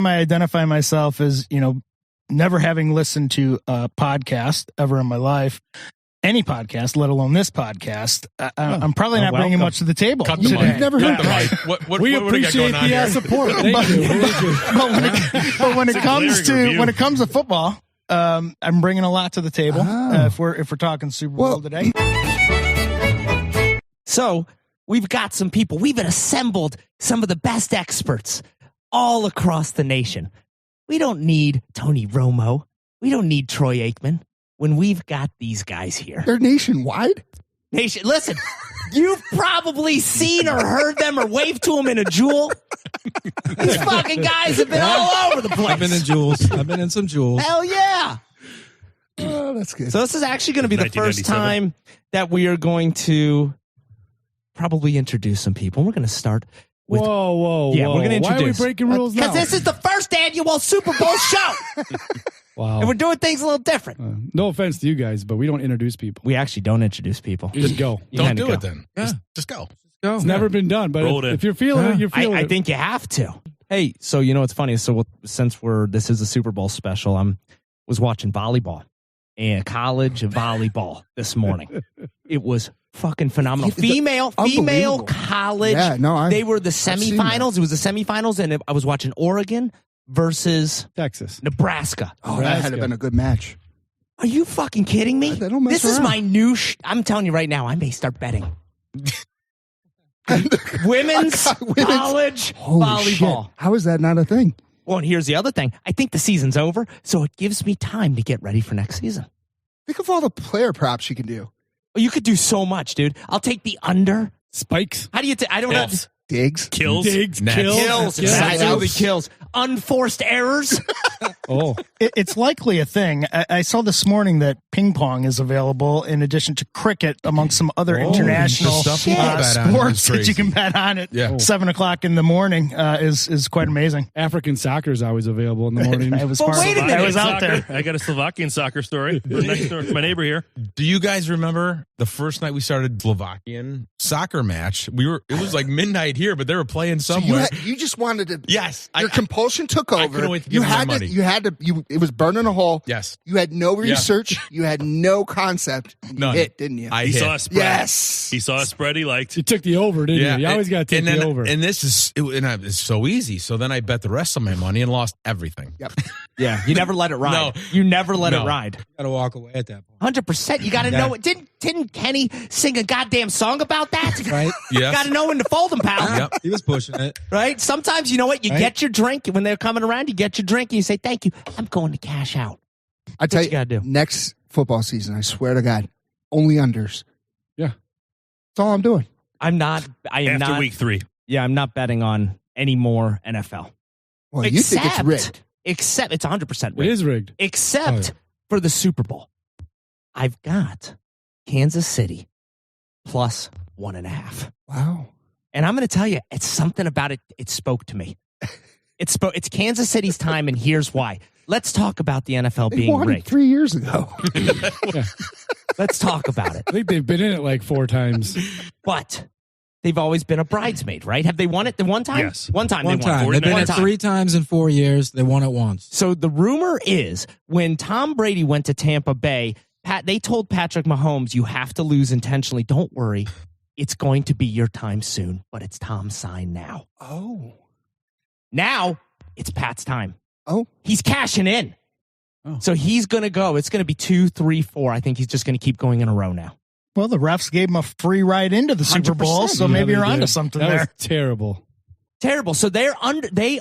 I identify myself as, never having listened to a podcast ever in my life, any podcast, let alone this podcast. I'm probably not bringing much to the table. Cut the today. mic. Never heard that. What we do we got appreciate going on the here? support. Thank you. But when it comes to football, I'm bringing a lot to the table. If we're talking Super Bowl today. So we've got some people. We've assembled some of the best experts all across the nation. We don't need Tony Romo. We don't need Troy Aikman when we've got these guys here. They're nationwide? Listen, you've probably seen or heard them or waved to them in a jewel. These fucking guys have been all over the place. I've been in jewels. I've been in some jewels. Hell yeah. Oh, that's good. So this is actually going to be the first time that we are going to probably introduce some people. We're going to start with... Whoa. Yeah, we're going to introduce... Why are we breaking rules now? Because this is the first annual Super Bowl show. Wow. And we're doing things a little different. No offense to you guys, but we don't introduce people. We actually don't introduce people. Just go. Don't do it then. Yeah. Just go. It's never been done, but if you're feeling it, you're feeling it. I think you have to. Hey, so it's funny. So since this is a Super Bowl special, was watching volleyball and college volleyball this morning. It was fucking phenomenal. Female college. Yeah, no, they were the semifinals. It was the semifinals, and I was watching Oregon versus Texas, Nebraska. Oh, that had been a good match. Are you fucking kidding me? They don't mess this around. is my new. I'm telling you right now, I may start betting. Women's college volleyball. Shit. How is that not a thing? Well, and here's the other thing. I think the season's over, so it gives me time to get ready for next season. Think of all the player props you can do. Well, you could do so much, dude. I'll take the under. Spikes. How do you I don't know. Digs. Kills. Digs. Kills. Absolutely kills. Unforced errors. It's likely a thing. I saw this morning that ping pong is available in addition to cricket amongst some other international sports that you can bet on at 7:00 in the morning is quite amazing. African soccer is always available in the morning. I was out there. I got a Slovakian soccer story. Next door, my neighbor here. Do you guys remember the first night we started Slovakian soccer match? It was like midnight here, but they were playing somewhere. So you just wanted to. Yes. Your compulsion took over. I couldn't wait to give them their money. It was burning a hole. Yes. You had no research. You had no concept. You hit, didn't you? He saw a spread. Yes. He saw a spread he liked. You took the over, didn't you? You always got to take the over. And it's so easy. So then I bet the rest of my money and lost everything. Yep. Yeah. You never let it ride. No. You never let it ride. You got to walk away at that point. 100%. You got to know it. Didn't Kenny sing a goddamn song about that? Right? Yes. Got to know when to fold them, pal. Yep. He was pushing it. Right? Sometimes, you know what? You get your drink. When they're coming around, you get your drink and you say, thank you. I'm going to cash out. I tell you gotta do. Next football season, I swear to God, only unders. Yeah. That's all I'm doing. I am not. After week 3. Yeah, I'm not betting on any more NFL. Well, you think it's rigged. Except it's 100% rigged. It is rigged. Except for the Super Bowl. I've got Kansas City plus 1.5. Wow. And I'm going to tell you, it's something about it. It spoke to me. It's Kansas City's time, and here's why. Let's talk about the NFL being won rigged. 3 years ago. Let's talk about it. I think they've been in it like 4 times. But they've always been a bridesmaid, right? Have they won it the one time? Yes. One time One they won. time. They've been it 3 times in 4 years. They won it once. So the rumor is when Tom Brady went to Tampa Bay, they told Patrick Mahomes, you have to lose intentionally. Don't worry. It's going to be your time soon, but it's Tom's sign now. Oh. Now it's Pat's time. Oh. He's cashing in. Oh. So he's going to go. It's going to be 2, 3, 4. I think he's just going to keep going in a row now. Well, the refs gave him a free ride into the Super Bowl, so maybe you're onto something that there. Was terrible. Terrible. So they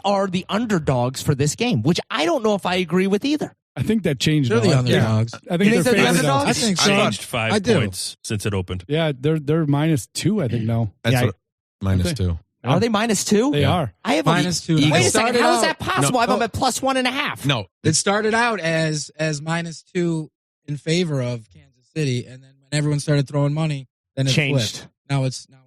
are the underdogs for this game, which I don't know if I agree with either. I think that changed. They're the underdogs. I think they're the underdogs. I think so. Changed 5 points since it opened. Yeah, they're -2. I think now. That's -2. Are they -2? They are. I have -2. Wait a second. How is that out- possible? I have them at +1.5. No. It started out as -2 in favor of Kansas City, and then when everyone started throwing money, then it Changed. flipped. Now it's Eagles.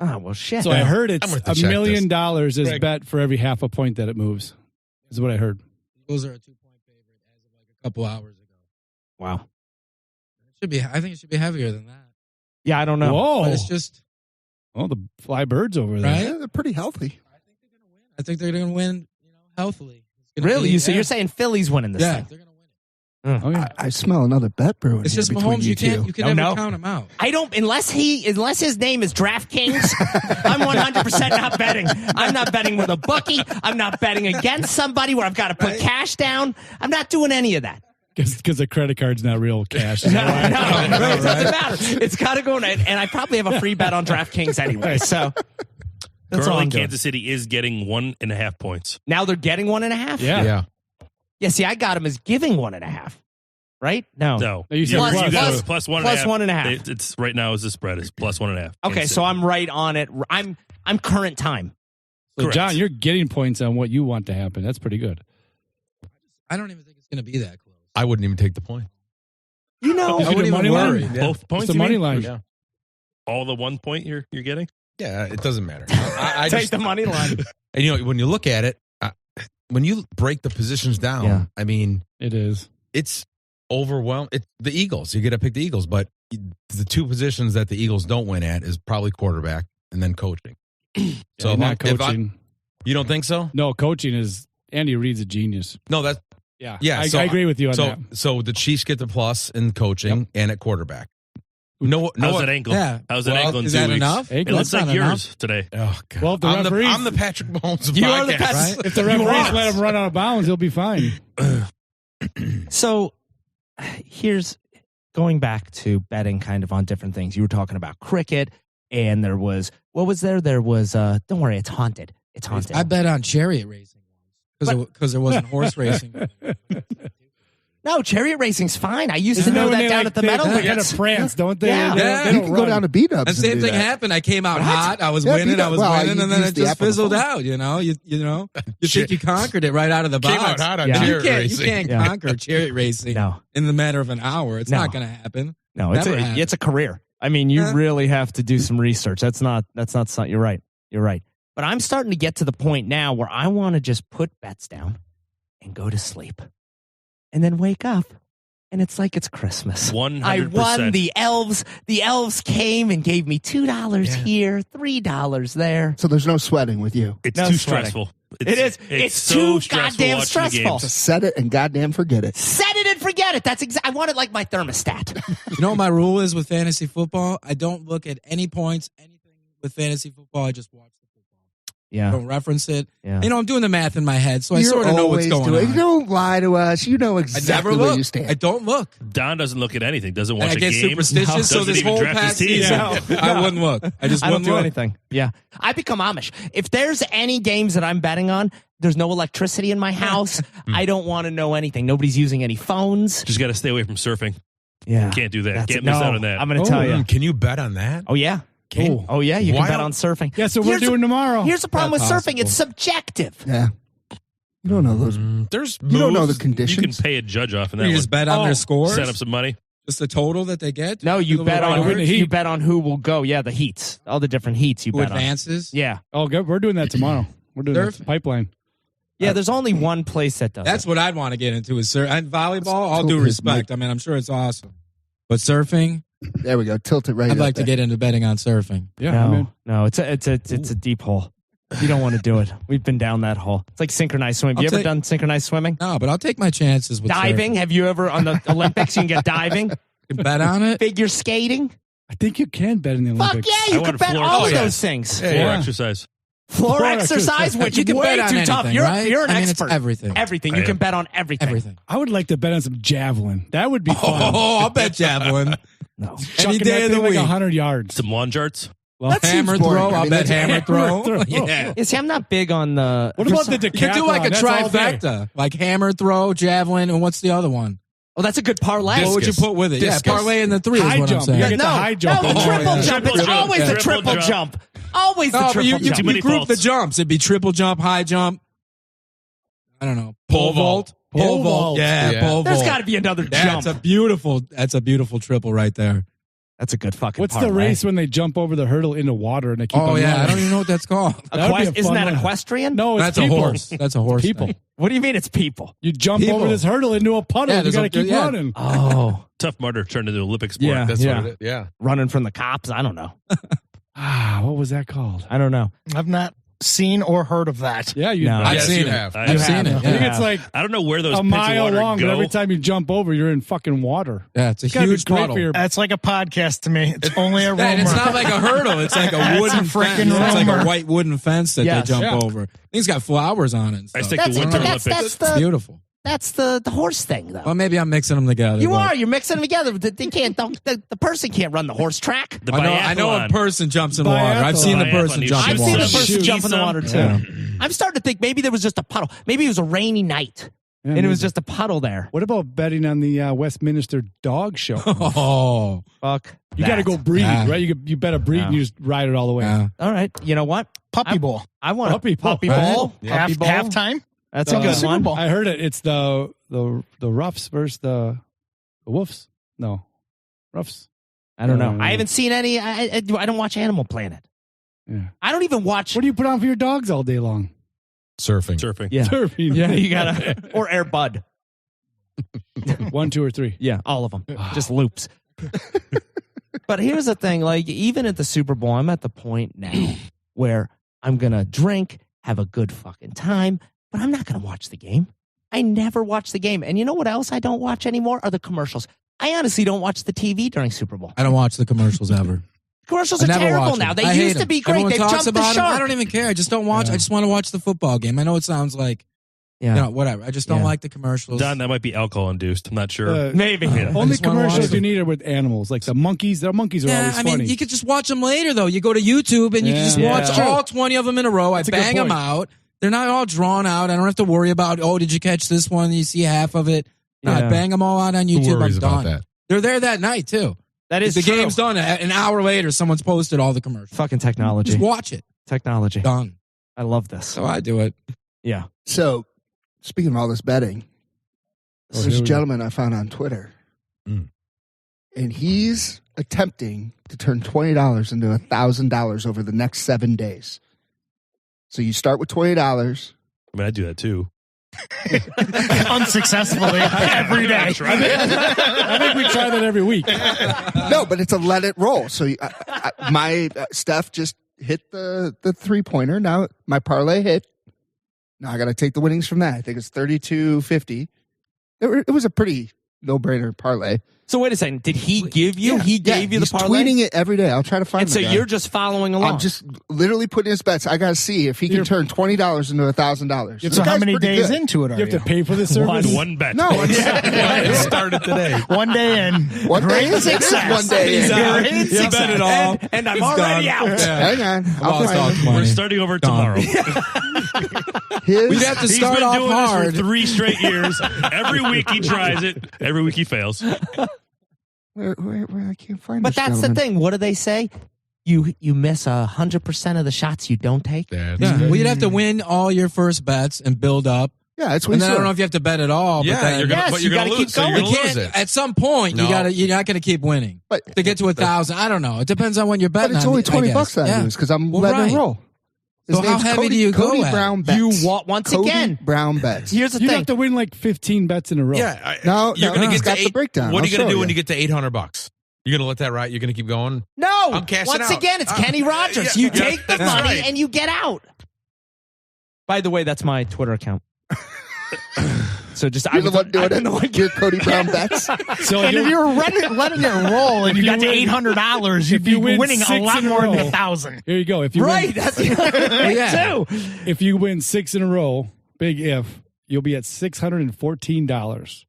Oh, well, shit. So I heard it's I'm gonna have to $1 check million this. is Greg. bet for every half a point that it moves. Is what I heard. Eagles are a 2-point favorite as of like a couple hours ago. Wow. I think it should be heavier than that. Yeah, I don't know. Whoa! But it's just the fly birds over there. Right? Yeah, they're pretty healthy. I think they're going to win. healthily. Really? So you're saying Philly's winning this thing? They're going to win it. Oh, yeah. I smell another bet brewing. It's here just between Mahomes. You two. can never count him out. I don't unless his name is DraftKings. I'm 100% not betting. I'm not betting with a bookie. I'm not betting against somebody where I've got to put cash down. I'm not doing any of that. Because the credit card's not real cash. No, it doesn't matter. It's got to go in, and I probably have a free bet on DraftKings anyway. So that's all Currently, I'm doing. Kansas City is getting 1.5 points. Now they're getting 1.5. Yeah. Yeah. See, I got them as giving 1.5. Right? No. No, You said you plus. got it plus 1.5. Plus 1.5. It's right now is the spread is plus 1.5. Okay, so I'm right on it. I'm current time. So, Correct. John, you're getting points on what you want to happen. That's pretty good. I don't even think it's going to be that close. I wouldn't even take the point. You know, Just I wouldn't do even money line? worry. Yeah. Both points. It's the you money mean? line. Yeah. All the 1 point you're getting. Yeah, it doesn't matter. I take just, the money line. and you know, when you look at it, when you break the positions down, Yeah. I mean, It is. it's overwhelmed. The Eagles. You get to pick the Eagles, but the two positions that the Eagles don't win at is probably quarterback and then coaching. So not if coaching. you don't think so? No, coaching is Andy Reid's a genius. No, that's Yeah. so I agree with you on that. So the Chiefs get the plus in coaching and at quarterback. No, How's that ankle? Yeah. How's that ankle in Is 2 that weeks? enough? It Ankle? looks That's like not yours today. Oh God! Well, if the referees- I'm the Patrick Mahomes of You are the podcasts. best. Right? If the referees let him run out of bounds, he'll be fine. So here's going back to betting kind of on different things. You were talking about cricket, and there was, what was there? There was, don't worry, it's haunted. It's haunted. I bet on chariot racing because there wasn't horse racing. No, chariot racing's fine. I used to know that down at the metal They kind of wickets. prance, don't they? Yeah. They Yeah. don't You can go run. down to B-dubs. And same thing happened. I came out hot. I was Yeah, winning. I was well, winning, you and then used it the just app on the fizzled phone. out. You know, you think you conquered it right out of the box. Came out hot on Yeah. chariot You racing. can't Yeah. conquer chariot racing No. in the matter of an hour. It's No. not going to happen. No, it's Never a, happened. it's a career. I mean, you Yeah. really have to do some research. That's not something. You're right. You're right. But I'm starting to get to the point now where I want to just put bets down and go to sleep and then wake up. And it's like it's Christmas. 100%. I won the elves. The elves came and gave me $2 here, $3 there. So there's no sweating with you. It's No too sweating. stressful. It is. It's so too stressful goddamn watching the stressful. games. Just set it and goddamn forget it. Set it and forget it. That's I want it like my thermostat. You know what my rule is with fantasy football? I don't look at any points, anything with fantasy football. I just watch the football. I Yeah. don't reference it. Yeah. You know, I'm doing the math in my head, so I You're sort of know what's always going doing- on. You don't lie to us. You know I exactly never where look. you stand. I don't look. Don doesn't look at anything. Doesn't And watch I a get game. superstitious, so Doesn't this even whole draft his past team. season, I wouldn't look. I just I don't wouldn't do look. anything. Yeah. I become Amish. If there's any games that I'm betting on, there's no electricity in my house. I don't want to know anything. Nobody's using any phones. Just got to stay away from surfing. Yeah. Can't do that. That's Can't it. miss No, out on that. I'm going to tell you. Can you bet on that? Oh, yeah. Can- Oh, yeah. You Why can bet don't- on surfing. Yeah, so we're Here's doing tomorrow. Here's the problem with Not surfing. possible. It's subjective. Yeah. You don't know those. There's You don't know the moves- You conditions. can pay a judge off in that You one. just bet on their scores? Set up some money. Just the total that they get? No, you The bet little on cards? you bet on who will go. Yeah, the heats. All the different heats you Who bet on. advances? Yeah. Oh, good. We're doing that tomorrow. We're doing Surf? that pipeline. Yeah, there's only one place that does That's it. what I'd want to get into is surf. And volleyball, all Tilt due his respect. I mean, I'm sure it's awesome. But surfing, There we go. Tilt it right I'd up like to there. get into betting on surfing. Yeah, I'm in. No, it's a deep hole. You don't want to do it. We've been down that hole. It's like synchronized swimming. Have you I'll ever take- done synchronized swimming? No, but I'll take my chances with Diving? surfing. Have you ever on the Olympics? You can get diving, You can bet on it. figure skating. I think you can bet in the Fuck Olympics. yeah, you I can want bet floor all of exercise. those things. Floor Yeah. exercise. Floor Floor exercise, exercise. which You is can way bet on too tough. anything, You're right? you're an I mean, it's expert. everything. Everything. I You am. can bet on everything. Everything. I would like to bet on some javelin. That would be fun. Oh, I'll bet javelin. No. Any Chucking day that of the thing like week. 100 yards. Some lawn charts. Well, That seems Hammer boring. throw. I I'll mean, bet that's hammer throw. throw. Yeah. You see, I'm not big on the. what about the You can do like a decathlon? That's all day. trifecta, like hammer throw, javelin, and what's the other one? Oh, that's a good parlay. What would you put with it? Discus. Yeah, parlay in the three High is what jump. I'm saying. You gotta get the no, high jump. no, the Oh, triple yeah. jump. Triple It's jump. always Yeah. the Triple triple jump. jump. Always the No, but triple you jump. Too many group faults. the jumps. It'd be triple jump, high jump. I don't know. Pole vault. Pole vault. Yeah, Yeah. pole vault. There's got to be another jump. That's a beautiful triple right there. That's a good fucking What's the parlay. race when they jump over the hurdle into water and they keep Oh on yeah, running? I don't even know what that's called. That would be a Isn't fun that one. equestrian? No, it's That's people. a horse. That's a horse. People. thing. What do you mean it's people? You jump People. over this hurdle into a puddle. Yeah, and you there's got to a- keep yeah. running. Oh, Tough Mudder turned into Olympic sport. Yeah. That's what it is. Yeah. running from the cops? I don't know. What was that called? I don't know. I've not seen or heard of that. Yeah, you. No. I've Yes, seen you it. have. I've seen it. have. I think Yeah. it's like I don't know where those a pits of mile water long, go. but every time you jump over, you're in fucking water. Yeah, it's a It's gotta be huge great puddle. for your. That's like a podcast to me. It's only a rumor. And it's not like a hurdle. It's like a wooden That's a freaking fence. It's like rumor. a white wooden fence that Yes. they jump Yeah. over. Thing's got flowers on it. And I stuff. stick to Winter Olympics. It's beautiful. That's the horse thing, though. Well, maybe I'm mixing them together. You but- are. You're mixing them together. They can't. The person can't run the horse track. The I know a biathlon. person jumps in the water. I've Biathlon. seen the Biathlon, person you jump in I've the seen water. the person Shoot jump in the some. water too. Yeah. I'm starting to think maybe there was just a puddle. Maybe it was a rainy night, Yeah, and it was maybe. just a puddle there. What about betting on the Westminster Dog Show? Oh, Fuck. You got to go breed, Yeah. right? You bet a breed and you just ride it all the way. yeah. All right. You know what? Puppy Bowl. I want Puppy a puppy bowl. bowl. Right. Puppy bowl. Halftime. That's a Uh, good Super one. Bowl. I heard it. It's the Roughs versus the Wolves. No, Roughs. I don't know. Uh, I haven't seen any. I don't watch Animal Planet. Yeah. I don't even watch. What do you put on for your dogs all day long? Surfing. Yeah. Surfing. Yeah, you gotta or Air Bud. 1, 2, or 3. Yeah, all of them. Just loops. But here's the thing, like even at the Super Bowl, I'm at the point now where I'm going to drink, have a good fucking time, but I'm not going to watch the game. I never watch the game. And you know what else I don't watch anymore are the commercials. I honestly don't watch the TV during Super Bowl. I don't watch the commercials ever. Commercials I are never terrible watch now. them. They I hate used to them. be great. Everyone They've talks jumped the about them. shark. I don't even care. I just don't watch. Yeah. I just want to watch the football game. I know it sounds like, whatever. I just don't Yeah. like the commercials. Don, that might be alcohol induced. I'm not sure. Maybe. Yeah. Only just wanna watch commercials them. you need are with animals, like the monkeys. The monkeys are Yeah, always I mean, funny. you could just watch them later, though. You go to YouTube and you can just Yeah. watch Yeah. all 20 of them in a row. That's a I good bang them point. out. They're not all drawn out. I don't have to worry about, did you catch this one? You see half of it. No, I Yeah. bang them all out on Who YouTube. worries I'm about done. that? They're there that night, too. That is the true. game's done. An hour later, someone's posted all the commercials. Fucking technology. Just watch it. Technology. Done. I love this. So I do it. Yeah. So, speaking of all this betting, Oh, there's here a we gentleman I found on Twitter, Mm. and he's attempting to turn $20 into $1,000 over the next 7 days. So you start with $20. I mean, I do that too. Unsuccessfully every day. I think we try that every week. No, but it's a let it roll. So my Steph just hit the 3-pointer. Now my parlay hit. Now I got to take the winnings from that. I think it's 32.50. It was a pretty no-brainer parlay. So wait a second. Did he give you? Yeah, He gave you the he's parlay? tweeting it every day. I'll try to find And so the guy. you're just following along. I'm just literally putting his bets. I got to see if he can You're- turn $20 into $1,000. So how many days into it are You have to pay for the service. One bet. No, it's It started today. One day in. one day. Great success. One day. He's in. out. Great You success. bet it all. and I'm It's already done. out. Yeah. Hang on. I'll Lost find all him. We're Money. starting over Done. tomorrow. We'd have to He's start been off doing hard. this for 3 straight years. Every week he tries it. Every week he fails. Where I can't find But this that's gentleman. the thing. What do they say? You miss 100% of the shots you don't take. That's Yeah, good. well, you'd have to win all your first bets and build up. Yeah, that's what And he then I don't said. know if you have to bet at all. Yeah, but then, you're gonna, Yes, but you you're gonna gotta lose. keep So you're going. gonna you lose can't, it. at some point No. you're not going to keep winning But to get to 1,000. I don't know. It depends on when you're but betting. it's on only it, I $20 guess. that I Yeah. lose because I'm Well, letting right. it roll. His So how name's heavy Cody, do you go Cody at? Brown bets. You once Cody again. Brown bets. Here's the You'd thing. have to win like 15 bets in a row. Yeah, No, you're no, gonna he's get got to the eight- breakdown. What are I'll you gonna show do you. when you get to $800? You're gonna let that ride? You're gonna keep going? No. I'm cashing Once out. again, it's Kenny Rogers. yeah, you yeah, take the that's money right. and you get out. By the way, that's my Twitter account. So just You're the one doing I've been the one it. You're Cody Brown bets. So And if you're letting it roll and you got to $800, you'd if be you win winning a 6 lot in a more than row- 1,000. here you go. If you right. win, That's too. if you win 6 in a row, big if, you'll be at $614,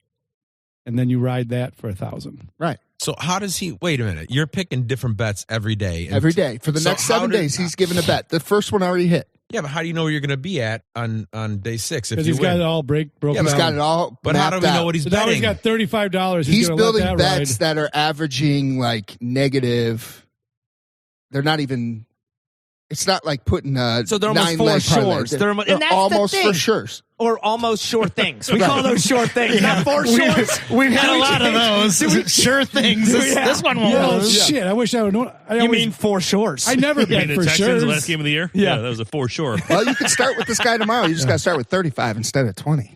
and then you ride that for 1,000. Right. So how does he? Wait a minute. You're picking different bets every day. And- Every day. For the So next how 7 did- days, he's given a bet. The first one already hit. Yeah, but how do you know where you're going to be at on day 6 if Because you he's got win? it all broken Yeah, he's down. got it all. But how do mapped we know out. what he's So now he's betting? got $35. He's gonna building let that bets ride. that are averaging like negative. They're not even. It's not like putting So they're almost 9 for leg parlay. sures. They're almost- and that's the almost thing. for sures. or almost sure things. We call those sure things, not for shorts. We've had a lot of those. Sure things. This one won't lose. Shit, I wish I would know. You mean for shores? I never bet the for Texans sure. last game of the year? Yeah, that was a for sure. Well, you could start with this guy tomorrow. You just got to start with 35 instead of 20.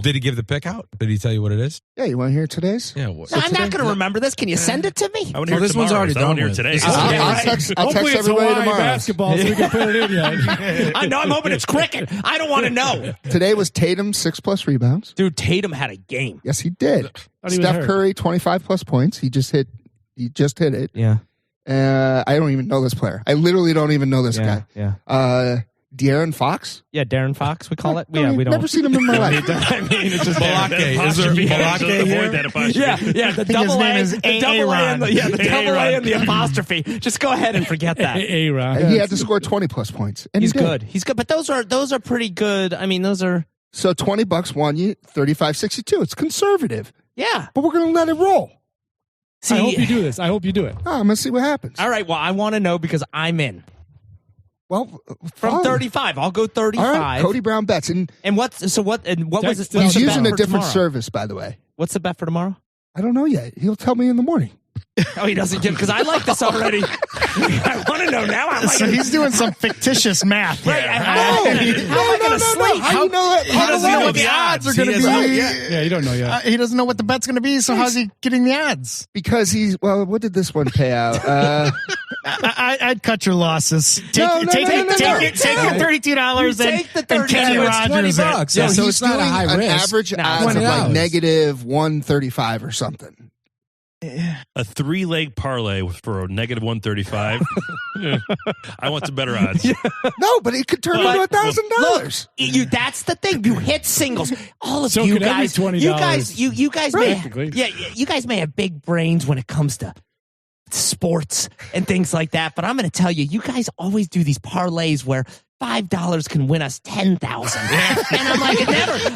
Did he give the pick out? Did he tell you what it is? Yeah, you want to hear today's? Yeah. No, I'm not going to remember this. Can you send it to me? I want to hear this one's already done here today. I'll text Hopefully it's everybody Hawaii tomorrow. basketball so we can put it in yet. I know. I'm hoping it's cricket. I don't want to know. Today was Tatum 6+ rebounds. Dude, Tatum had a game. Yes, he did. Thought he was Steph hurt. Curry 25+ points. He just hit it. Yeah. I don't even know this player. I literally don't even know this guy. Yeah. De'Aaron Fox. Yeah, Darren Fox, we call it. We don't. never seen him in my life. I mean, it's just Balake. Is there Balake Avoid that apostrophe. Yeah, the double his A, name is the double A, and the double A A-Rod. and the apostrophe. Just go ahead and forget that. A-Rod. He had to score 20+ points. And He's he did. good. He's good, but those are pretty good. I mean, those are So $20 won you 35-62. It's conservative, yeah. but we're going to let it roll. See, I hope you do this. I hope you do it. Oh, I'm going to see what happens. all right. Well, I want to know because I'm in Well, from fine. 35. I'll go 35. All right, Cody Brown bets. And What was it? he's the using bet a for different tomorrow? service, by the way. What's the bet for tomorrow? I don't know yet. He'll tell me in the morning. Oh, he doesn't give because I like this already. I want to know now. I'm like, So he's doing some fictitious math here. Right, how am I going to sleep? How do you know that? He doesn't know what the odds are going to be. Yeah, you don't know yet. He doesn't know what the bet's going to be, so how's he getting the odds? Because what did this one pay out? I'd cut your losses. Take No. your $32 Take the and Kenny $32. Rogers it. Yeah, so he's it's not a doing high an risk. average odds of $20. like negative 135 or something. A 3-leg parlay for a negative 135. I want some better odds. No, but it could turn into $1,000. That's the thing. You hit singles. All of So you could every guys, $20. you guys Practically. you guys may have big brains when it comes to sports and things like that. But I'm going to tell you, you guys always do these parlays where $5 can win us 10,000. And I'm like,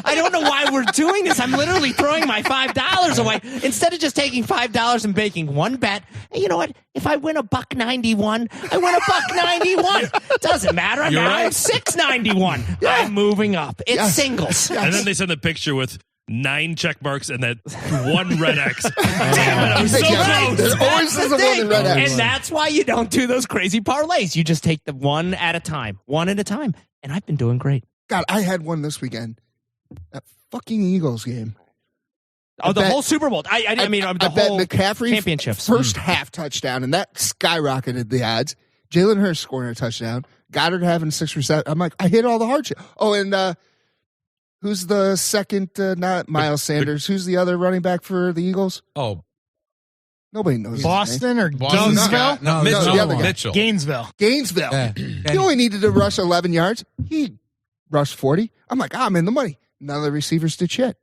I don't know why we're doing this. I'm literally throwing my $5 away instead of just taking $5 and making one bet. And you know what? If I win $1.91, I win $1.91. Doesn't matter. You're Now right. I'm $6.91. I'm moving up. It's singles. And then they send the picture with 9 check marks and that one red X. Damn it, I was so close. There's always That's the one thing. in red X. And that's why you don't do those crazy parlays. You just take the one at a time. And I've been doing great. God, I had one this weekend. That fucking Eagles game. Oh, the whole Super Bowl. I mean, the bet whole McCaffrey championships. first half touchdown, and that skyrocketed the odds. Jalen Hurts scoring a touchdown. Goddard having 6 receptions. I'm like, I hit all the hard shit. Oh, and who's the second? Not Miles Sanders. Who's the other running back for the Eagles? Oh, Nobody knows. his Boston or Boston. Gainesville? No, Mitchell. the other guy. Mitchell. Gainesville. name. Gainesville. Yeah. He only needed to rush 11 yards. He rushed 40. I'm like, I'm in the money. None of the receivers did shit.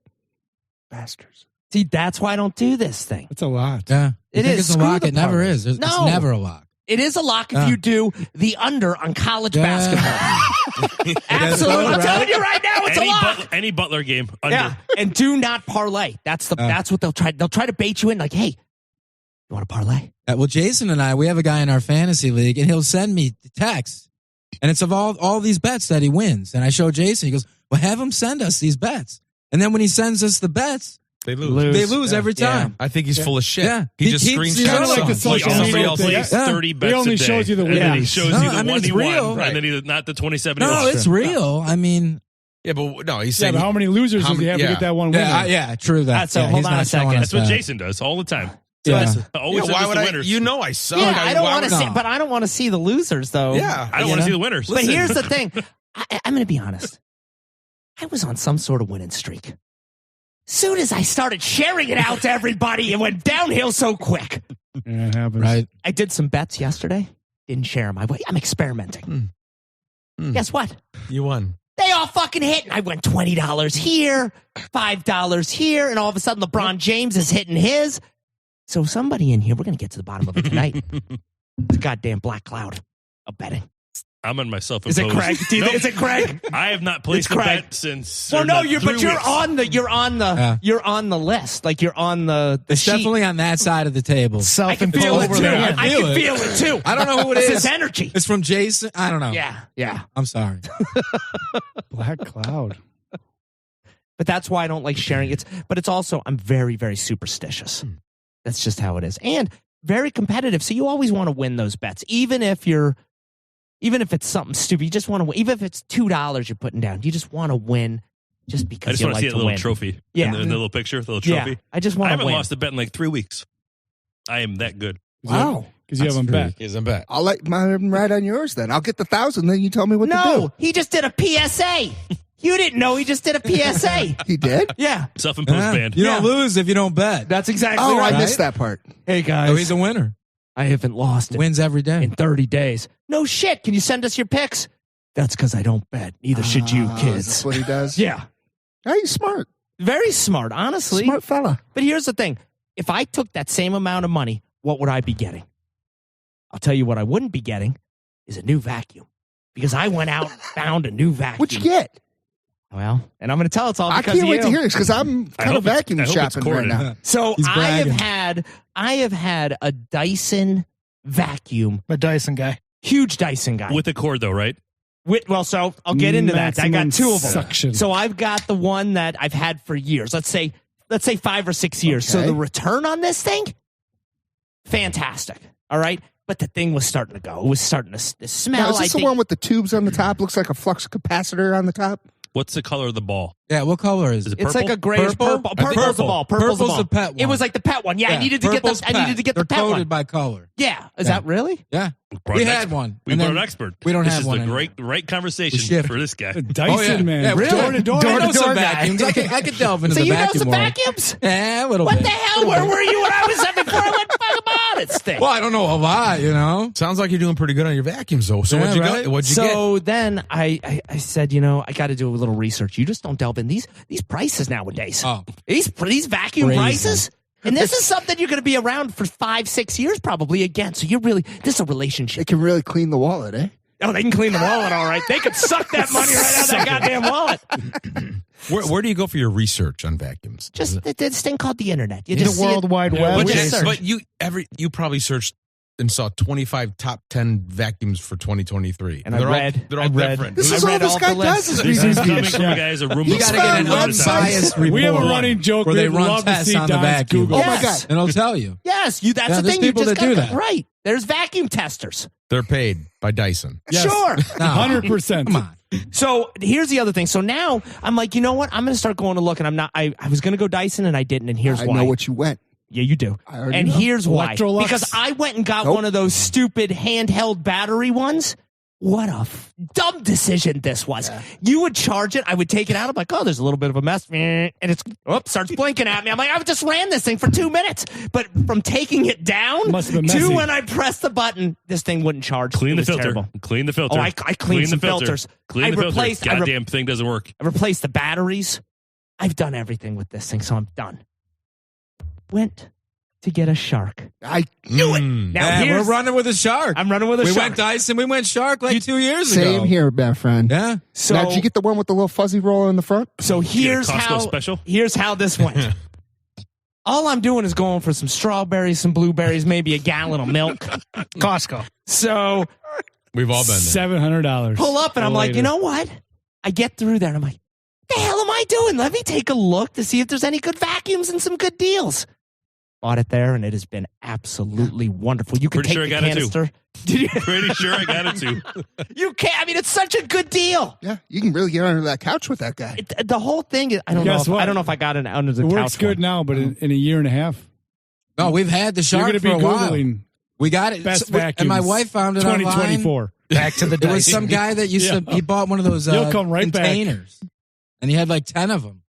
Bastards. See, that's why I don't do this thing. That's a lot. Yeah. It You think is. It's a Screw lock. the It never parlay. is. It's No. never a lock. It is a lock if you do the under on college basketball. Absolutely. I'm telling you right now, it's a lock. Any Butler game under. Yeah, and do not parlay. That's what they'll try. They'll try to bait you in. Like, hey, you want to parlay? Well, Jason and I, we have a guy in our fantasy league, and he'll send me texts, and it's of all these bets that he wins. And I show Jason. He goes, "Well, have him send us these bets." And then when he sends us the bets, They lose. they lose every time. I think he's full of shit. Yeah. He just He's screenshots kinda like the something. social somebody media else. thing. Plays Yeah. 30 bets only a day, shows you the and then he winners. shows No, you the I mean, one it's he real. won, and then not the 27. No, it's real. I mean, Yeah, but no, he's Yeah, saying but how many losers How does he many- have to yeah. get that one winner? yeah, true that. So Yeah, hold he's on not a second. showing us That's what that. Jason does all the time. Yeah. Always Yeah, why sends would the I? winners. You know, I suck. Yeah, I don't why want to would- see, but I don't want to see the losers though. Yeah. I don't want to see the winners. But here's the thing. I'm going to be honest. I was on some sort of winning streak. Soon as I started sharing it out to everybody, it went downhill so quick. Yeah, it happens. Right. I did some bets yesterday. Didn't share them. I'm experimenting. Guess what? You won. They all fucking hit. And I went $20 here, $5 here, and all of a sudden LeBron James is hitting his. So somebody in here, we're going to get to the bottom of it tonight. It's a goddamn black cloud of betting. I'm on myself. Is it Craig? Nope. Is it Craig? I have not placed a Craig. bet since. Well, no, 3 you're weeks. on the list. Like you're on the It's sheet. definitely on that side of the table. I can feel it Self-imposed. too. Yeah, I can feel it too. I don't know who it It's is. his energy. It's from Jason. I don't know. Yeah. I'm sorry. Black cloud. But that's why I don't like sharing it. But it's also, I'm very, very superstitious. That's just how it is. And very competitive. So you always want to win those bets. Even if it's something stupid, you just want to win. Even if it's $2 you're putting down, you just want to win just because I just you want like to see to a little win. trophy. Yeah. In the little picture, the little trophy. Yeah, I just want to win. I haven't lost a bet in like 3 weeks. I am that good. Wow. Because you haven't bet. He hasn't bet. I'll let mine ride on yours then. I'll get the 1,000. Then you tell me what to do. No, he just did a PSA. You didn't know he just did a PSA. He did? Yeah. Self-imposed ban. You don't lose if you don't bet. That's exactly Oh, right. I missed that part. Hey, guys. Oh, he's a winner. I haven't lost it Wins every day. in 30 days. No shit. Can you send us your picks? That's because I don't bet. Neither should you, Is kids. this what he does? Yeah. Hey, he's smart. Very smart, honestly. Smart fella. But here's the thing. If I took that same amount of money, what would I be getting? I'll tell you what I wouldn't be getting is a new vacuum. Because I went out and found a new vacuum. What'd you get? Well, and I'm going to tell it's all I because can't of wait you. to hear this because I'm kind of vacuum I hope it's shopping right corded. now. So He's I bragging. have had a Dyson vacuum, A Dyson guy. huge Dyson guy. With a cord, though, right? Well, so I'll get into that. I got Maximum two of them. suction. So I've got the one that I've had for years. Let's say 5 or 6 years. So Okay. the return on this thing, fantastic. All right. But the thing was starting to go. It was starting to smell. Now, is I this the think. one with the tubes on the top? Looks like a flux capacitor on the top. What's the color of the ball? Yeah, what color is Is it? it It's purple? like a grayish purple. Purple? I think Purple's the ball. Purple's Purple's the the pet It one. was like the pet one. Yeah, I needed to get Purple's the. I needed to get They're the pet one. coded by color. Yeah. Is Yeah. that really? Yeah. Brought We an had expert. one. We and brought then an expert. we don't this have is one the anymore. right conversation shift. for this guy. Dyson, man. Yeah, Really? Door to door. Door I to know some door guy. vacuums. I could delve into So the you know vacuum some world. vacuums? Yeah, a little What bit. the hell? Where were you when I was there before I went fuck about it? Thing. Well, I don't know a lot, you know. Sounds like you're doing pretty good on your vacuums, though. So Yeah, what'd you right? get? What'd you get? So then I said, I got to do a little research. You just don't delve in these prices nowadays. Oh. These vacuum Crazy. prices. And this is something you're going to be around for 5-6 years probably again. So this is a relationship. It can really clean the wallet, eh? Oh, they can clean the wallet all right. They could suck that money right out of that goddamn wallet. Where do you go for your research on vacuums? Just this thing called the internet. You The just see it. World Wide Yeah, Web. But But, just search. you probably searched and saw 25 top 10 vacuums for 2023. And they're I read. all I read. different. This I is all read this all guy the does lists. is This read is these coming reviews. from a guy who's a Roomba. You got to get an found unbiased report. We have a running joke. where they We'd run love to tests see on the Don's vacuum. Google. Oh, my Yes. God. And it'll tell you. Yes, that's Yeah, the there's thing. You people just that do got that. right. There's vacuum testers. They're paid by Dyson. Yes. Sure. No. 100%. Come on. So here's the other thing. So now I'm like, you know what? I'm going to start going to look, and I'm not. I was going to go Dyson, and I didn't. And here's I why. know what you went. Yeah, you do. I already And know. here's why. Electrolux? Because I went and got Nope. one of those stupid handheld battery ones. What a dumb decision this was. You would charge it. I would take it out. I'm like, oh, there's a little bit of a mess. And it starts blinking at me. I'm like, I just ran this thing for 2 minutes. But from taking it down Must have been to messy. when I pressed the button, this thing wouldn't charge. Clean It the was filter. terrible. Clean the filter. Oh, I cleaned some filters. Clean I the filter. replaced- I Goddamn thing doesn't work. I replaced the batteries. I've done everything with this thing, so I'm done. Went to get a Shark. I Knew it. Mm. Now Yeah, we're here's, running with a shark. I'm running with a we Shark. went Dyson. We went shark like 2 years ago. same here, my friend. Yeah. So now, did you get the one with the little fuzzy roller in the front? So here's Costco how special? Here's how this went. All I'm doing is going for some strawberries, some blueberries, maybe a gallon of milk. Costco. So We've all been there. $700. pull up and I'm like, Later. you know what? I get through there and I'm like, the hell am I doing? Let me take a look to see if there's any good vacuums and some good deals. Bought it there and it has been absolutely wonderful. You can Pretty take sure I the got it, too. canister. Did you? Pretty sure I got it too. You can't. I mean, it's such a good deal. Yeah, you can really get under that couch with that guy. The whole thing is. I don't know. Guess If, what? I don't know if I got it under the It couch. works good one. now, but in a year and a half, No, we've had the you're shark going to for be a while. Googling We got it. best So- vacuums. And my wife found it online. 2024. Back to the There was Dyson. some guy that used to, he bought one of those You'll come right back. containers. And he had like 10 of them.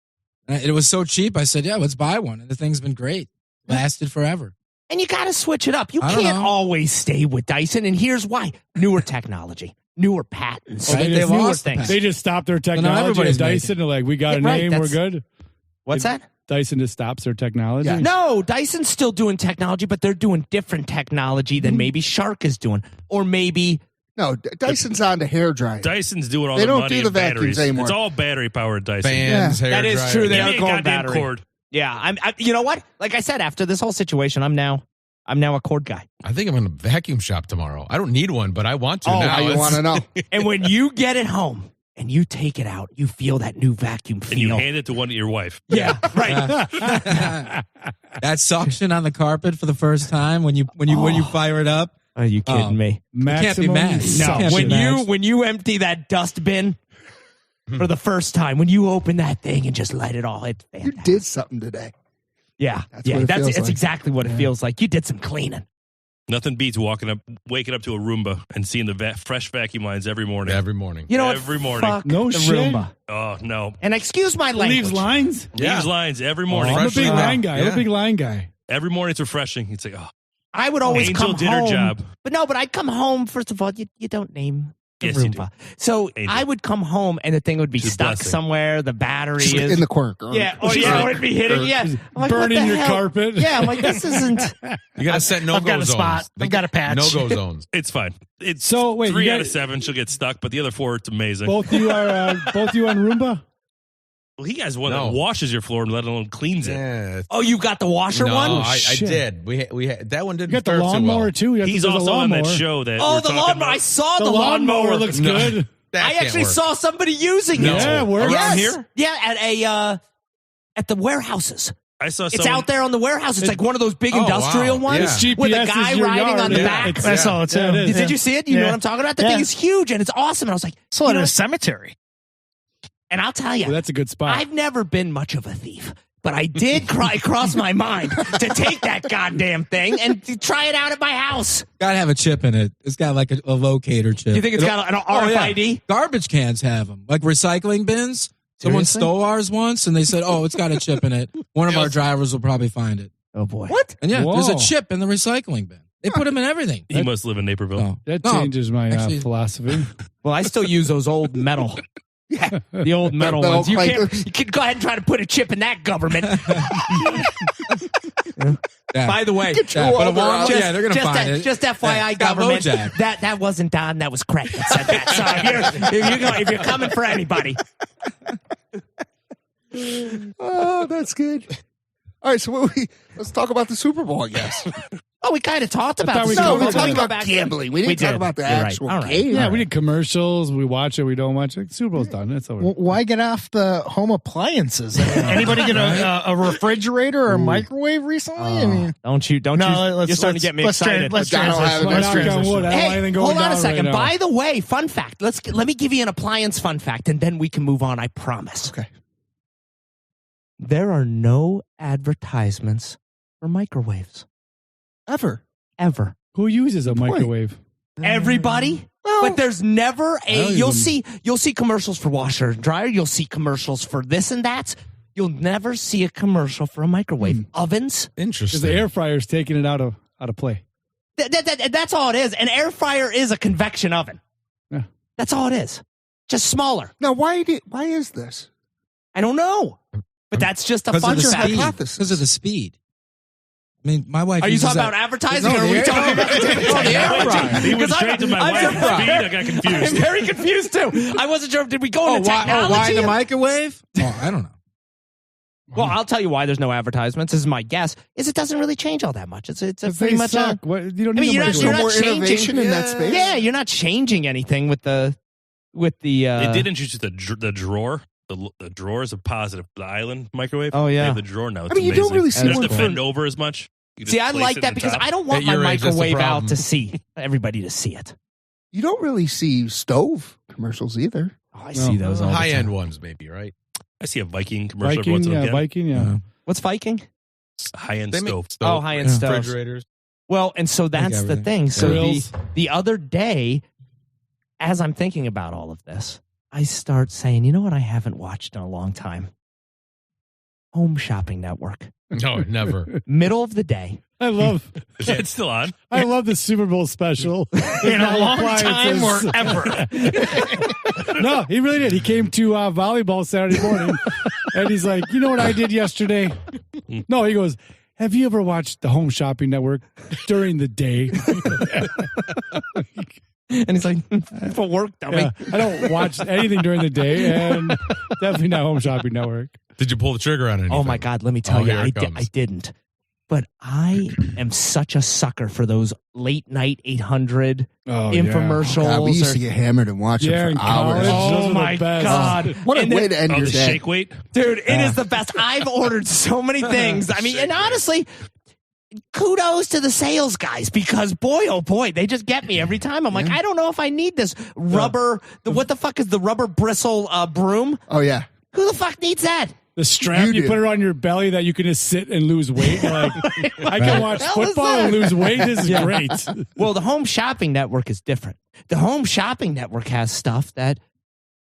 And it was so cheap. I said, yeah, let's buy one. And the thing's been great. Lasted forever. And you got to switch it up. You I don't can't know. always stay with Dyson. And here's why: newer technology, newer patents, Oh, they newer lost the things. patent. They just stopped their now technology everybody's at Dyson. They're like, we got a Yeah, right, name. We're that's- good. What's that? Dyson just stops their technology. Yeah. No, Dyson's still doing technology, but they're doing different technology than maybe Shark is doing, or maybe No, Dyson's on to hair drying. Dyson's doing all They the don't money do the and batteries. vacuums anymore. It's all battery powered Dyson. Fans, hair That is dryer. true. They Give are me a going goddamn battery. cord. yeah. You know what? Like I said, after this whole situation, I'm now a cord guy. I think I'm going to vacuum shop tomorrow. I don't need one, but I want to Oh, now. now you It's- want to know? And when you get it home and you take it out, you feel that new vacuum feel. And you hand it to your wife. Yeah, right. That suction on the carpet for the first time when you fire it up. Are you kidding me? Can't be mad. No, when you empty that dust bin for the first time, when you open that thing and just let it all, it's fantastic. You did something today. Yeah, that's exactly what it feels like. You did some cleaning. Nothing beats waking up to a Roomba and seeing the fresh vacuum lines every morning. Every morning. You know every what? morning. Fuck No the shit. Roomba. Oh no! And excuse my language. Leaves lines. Leaves lines every morning. I'm a big line guy. I'm Yeah. a big line guy. Every morning it's refreshing. It's like, oh, I would always Angel come did home. her job. But I'd come home. First of all, you don't name the Yes, you do. Roomba. So Angel. I would come home and the thing would be She's stuck blessing. somewhere. The battery Just is in the corner. Yeah, or it'd be hitting. Yeah, I'm like, Burning what the your hell? carpet. Yeah, I'm like, this isn't. You got to set no-go I've got a zones. spot. I've got a patch. No-go zones. it's fine. It's So, wait, 3 you out guys- of 7 she'll get stuck, but the other 4 it's amazing. Both you are both you on Roomba? Well, he has one No. that washes your floor and let alone cleans it. Yeah. Oh, you got the washer No, one? I Shit. did. We had, that one didn't You got the serve too lawnmower well. too. He's there's a also on that lawnmower. show that Oh, we're the talking lawnmower! about. I saw The the lawnmower looks No. good. That I can't actually work. saw somebody using No. it. Yeah, it works. Around Yes. here? Yeah, at the warehouses. I saw It's someone, out there on the warehouse. It's like one of those big Oh, industrial wow. ones Yeah. with a GPS guy is your riding yard. on the Yeah, back. it's- I saw it too. Yeah, it is. Did you see it? You know Yeah. what I'm talking about? That Yeah. thing is huge and it's awesome. And I was like, Saw you it know at a what? cemetery. And I'll tell you, Well, that's a good spot. I've never been much of a thief, but I did cross my mind to take that goddamn thing and to try it out at my house. Gotta have a chip in it. It's got like a locator chip. You think it's got an RFID? Garbage cans have them, like recycling bins. Someone Seriously? stole ours once, and they said, "Oh, it's got a chip in it." One of our drivers will probably find it. Oh boy! What? And yeah, there's a Whoa. chip in the recycling bin. They put them in everything. he must live in Naperville. No. That No, changes my actually- philosophy. Well, I still use those old metal. Yeah. The old metal The ones. You clankers. can go ahead and try to put a chip in that government. Yeah. By the way, Yeah, but a Walmart, just, yeah, they're gonna just, find it. just FYI, Yeah, it's got government. LoJack. That wasn't Don. That was Craig that said that. So if you're coming for anybody, Oh, that's good. All right, so let's talk about the Super Bowl, I guess. oh, we kind of talked about. thought we this. No, covered we that. talked Go about back- gambling. We We didn't talk did. about the You're right. actual All right. game. Yeah, we did commercials. We watch it. We don't watch it. Super Bowl's done. It's over. Why get off the home appliances? Anybody get a refrigerator or a microwave recently? I mean, Don't you? no, You're starting to get me excited. Let's I don't have transition. it. Let's Knock on transition. wood. I don't want Hey, anything going hold on a down second. right now. By the way, fun fact. Let me give you an appliance fun fact, and then we can move on. I promise. Okay. There are no advertisements for microwaves Ever. ever. Who uses a microwave? Everybody. But there's never a. don't You'll see commercials for washer and dryer. You'll see commercials for this and that. You'll never see a commercial for a microwave. Ovens. Because Interesting. the air fryer's taking it out of play. That's all it is. An air fryer is a convection oven. Yeah. That's all it is. Just smaller. Now, why is this? I don't know. But that's just a fun of the fact. speed. hypothesis. Because of the speed. I mean, my wife. Are you uses talking that- about advertising, No, or are the we air- talking about the air fryer. He went Because straight to my I'm wife at surprised. speed. I got I'm confused. very confused too. I wasn't sure. Did we go into technology? why the microwave? Oh, I don't know. Well, I'll tell you why there's no advertisements. This is my guess. Is it doesn't really change all that much. It's But pretty they much. suck. What, you don't I mean, need a you're not- There's microwave. no more changing. innovation in that space. Yeah, you're not changing anything with the. They did introduce the drawer. The drawer is a positive. The island microwave. Oh, yeah. They have the drawer now. It's I mean, you amazing. don't really see You don't one have to for- bend over as much. You just See, I place like it that on because top. I don't want At my your age, that's the microwave out problem. to see everybody to see it. You don't really see stove commercials either. Oh, I see those all the High end time. ones, maybe, right? I see a Viking commercial every once Viking, in a yeah, while. Viking, yeah. What's Viking? High end They make stove. Oh, high-end stoves. refrigerators. Well, and so that's the everything. thing. So Grills. the other day, as I'm thinking about all of this, I start saying, you know what I haven't watched in a long time? Home Shopping Network. No, never. Middle of the day. I love It's still on. the Super Bowl special. In a long time or appliances. ever. No, he really did. He came to volleyball Saturday morning, and he's like, "You know what I did yesterday?" No, he goes, "Have you ever watched the Home Shopping Network during the day?" And he's like, for work, dummy. Yeah, I don't watch anything during the day, and definitely not Home Shopping Network. Did you pull the trigger on anything? Oh my God, let me tell Oh, you, here it I comes. didn't. But I am such a sucker for those late night 800 infomercials. God, we used to get hammered and watch it for hours. Oh my God. What a way to end your the day. shake weight? Dude, it is the best. I've ordered so many things. I mean, and honestly, kudos to the sales guys because boy, oh boy, they just get me every time. I'm like, I don't know if I need this rubber. What the fuck is the rubber bristle broom? Oh, yeah. Who the fuck needs that? The strap, you put it on your belly that you can just sit and lose weight. You're like, I can watch football and lose weight. This is great. Well, the Home Shopping Network is different. The Home Shopping Network has stuff that,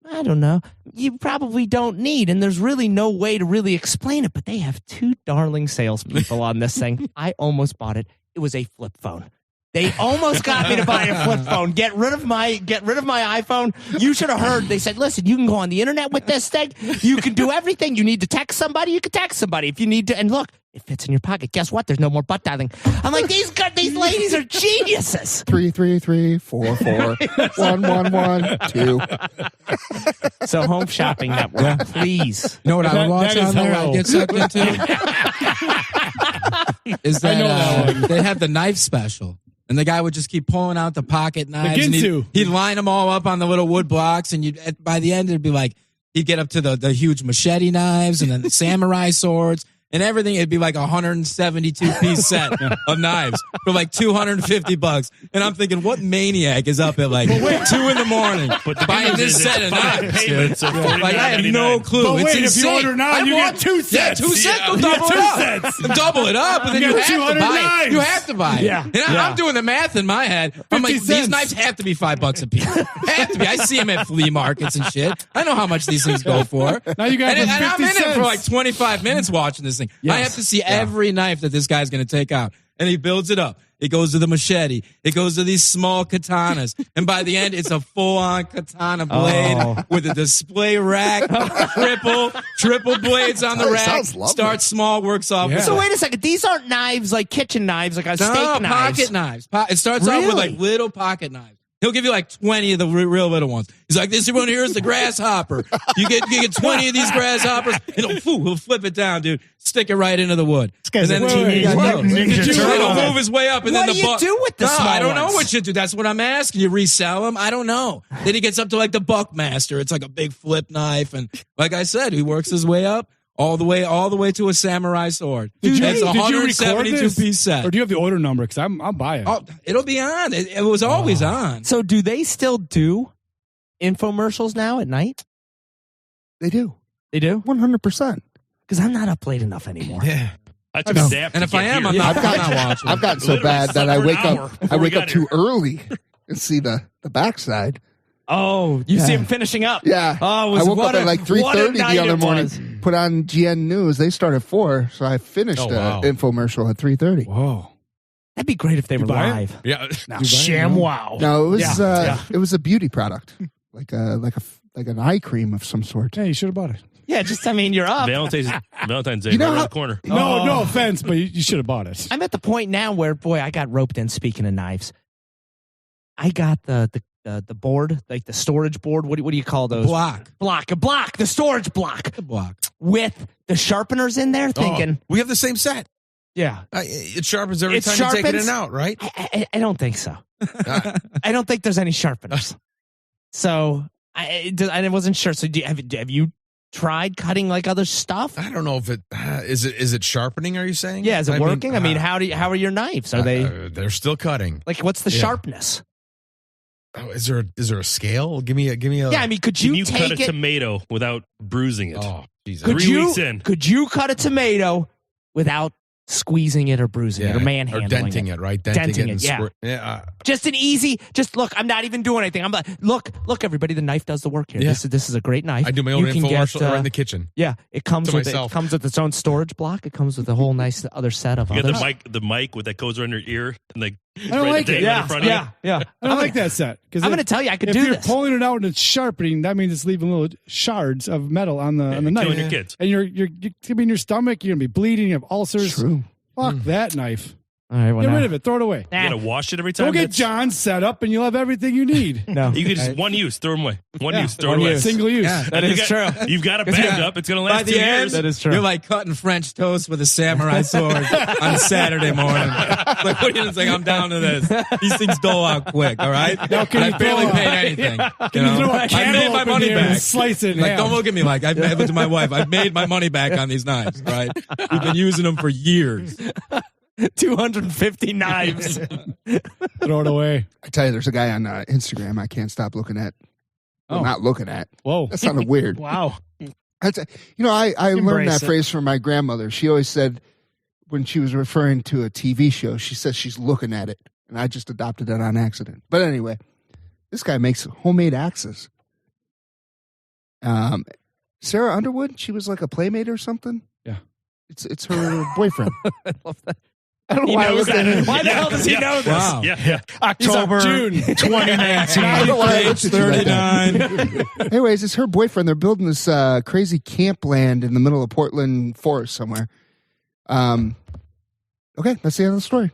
I don't know, you probably don't need. And there's really no way to really explain it. But they have two darling salespeople on this thing. I almost bought it. It was a flip phone. They almost got me to buy a flip phone. Get rid of my iPhone. You should have heard. They said, listen, you can go on the internet with this thing. You can do everything. You need to text somebody. You can text somebody if you need to. And look, it fits in your pocket. Guess what? There's no more butt dialing. I'm like, these ladies are geniuses. 333-444-1112. So Home Shopping Network, please. You know what I would watch on there? I'd get sucked into? Is that they have the knife special. And the guy would just keep pulling out the pocket knives. And he'd line them all up on the little wood blocks. And by the end, it'd be like, he'd get up to the huge machete knives and then the samurai swords and everything. It'd be like a 172-piece set of knives for like $250. And I'm thinking, what maniac is up at like 2 a.m. buying this set of knives? Payments of Like, I have no clue. But It's wait, insane. if you order now, you get 2 sets. Yeah, 2 sets. You Double get it 2 up. sets. Double it up, and then You you get have to 200 buy it. knives. You have to buy it. Yeah. And I'm doing the math in my head. I'm like, 50 these cents. knives have to be $5 a piece. Have to be. I see them at flea markets and shit. I know how much these things go for. Now you got and 50 I'm in it for cents. like 25 minutes watching this thing. I have to see every knife that this guy's going to take out. And he builds it up. It goes to the machete. It goes to these small katanas. And by the end, it's a full-on katana blade with a display rack, triple blades on the rack. Sounds lovely. Starts small, works off. Yeah. So wait a second. These aren't knives like kitchen knives, like a steak knives. Pocket knives. It starts off with Really? like little pocket knives. He'll give you like 20 of the real little ones. He's like, this one here is the grasshopper. You get 20 of these grasshoppers. And he'll flip it down, dude. Stick it right into the wood. This guy's and a then teenage mutant ninja He'll turtle. move his way up. And What then do you do with the small I don't know ones? what you do. That's what I'm asking. You resell them? I don't know. Then he gets up to like the Buckmaster. It's like a big flip knife. And like I said, he works his way up. All the way to a samurai sword. Did you It's a record this? 172-piece set. Or do you have the order number? Because I'll buy it. Oh, it'll be on. It was always on. So do they still do infomercials now at night? They do. They do? 100%. Because I'm not up late enough anymore. Yeah. I took a nap. And if I am, I'm not watching. I've gotten so Literally bad that I slept for wake an hour up. before we got too here. early and see the backside. Oh, you see him finishing up. Yeah. Oh, I woke up at like 3:30 the other morning. Was. Put on GN News. They start at 4, so I finished wow. an infomercial at 3:30. Whoa. That'd be great if they were buy it? live. Yeah. Sham wow. No, it was Yeah. it was a beauty product, like an eye cream of some sort. Yeah, you should have bought it. Yeah, just, I mean, you're up. Valentine's Day You know right around how- the corner. No offense, but you should have bought it. I'm at the point now where, boy, I got roped in, speaking of knives. I got the board, like the storage board. What do you call those? Block. A block, the storage block. The block. With the sharpeners in there, thinking, We have the same set. yeah. It sharpens every It time you take it in sharpens? and out, right? I don't think so. I don't think there's any sharpeners. So I wasn't sure. So have you tried cutting like other stuff? I don't know if it is it sharpening. Are you saying? Yeah, is it working? I mean, how are your knives? Are they They're still cutting. like what's the sharpness? Oh, is there a scale? Give me a. Yeah, I mean, could Can you you take could a tomato without bruising it? Oh, Jesus. Could 3 you weeks in. could you cut a tomato without squeezing it or bruising it or manhandling or denting it, right? Denting and it, yeah. yeah. Just an easy. Just look. I'm not even doing anything. I'm like, look, everybody. The knife does the work here. Yeah. This is a great knife. I do my own You can infomercial get, right in the kitchen. Yeah, it comes To with myself. it comes with its own storage block. It comes with a whole nice other set of You others. got the mic with that goes around your ear and like I don't like it. in front of you. yeah. I don't like that set. I'm going to tell you, I could if do you're this. pulling it out and it's sharpening, that means it's leaving little shards of metal on the knife. killing your kids. And you're in your stomach. You're gonna be bleeding. You have ulcers. True. Fuck that knife. All right, well, Get now- rid of it. Throw it away. You got to wash it every time. Go get That's- John set up, and you'll have everything you need. No. You could just one use, throw them away. One use, throw one it away. use. Single use. Yeah. That is true. You've got it bagged up. It's going to By last the 2 end, years. That is true. You're like cutting French toast with a samurai sword on a Saturday morning. Like, what are you? It's like, I'm down to this. These things dole out quick, all right? Now, can And you I barely throw a- paid anything. Can you throw a I candle made my up in money here and back. slice it in Like, half? don't look at me like I've made it to my wife. I've made my money back on these knives, right? We've been using them for years. 250 knives. Throw it away. I tell you, there's a guy on Instagram I can't stop looking at. Well, Oh. not looking at. Whoa. That sounded weird. Wow. That's, I learned Embrace that it. phrase from my grandmother. She always said when she was referring to a TV show, she says she's looking at it. And I just adopted it on accident. But anyway, this guy makes homemade axes. Sarah Underwood, she was like a playmate or something. Yeah. It's her boyfriend. I love that. I don't know He why I knows looked at that. him. Why the hell does he know this? Wow. Yeah. October June. 2019. I don't know why I looked at you like that. 39. Anyways, it's her boyfriend. They're building this crazy camp land in the middle of Portland forest somewhere. Okay, that's the end of the story.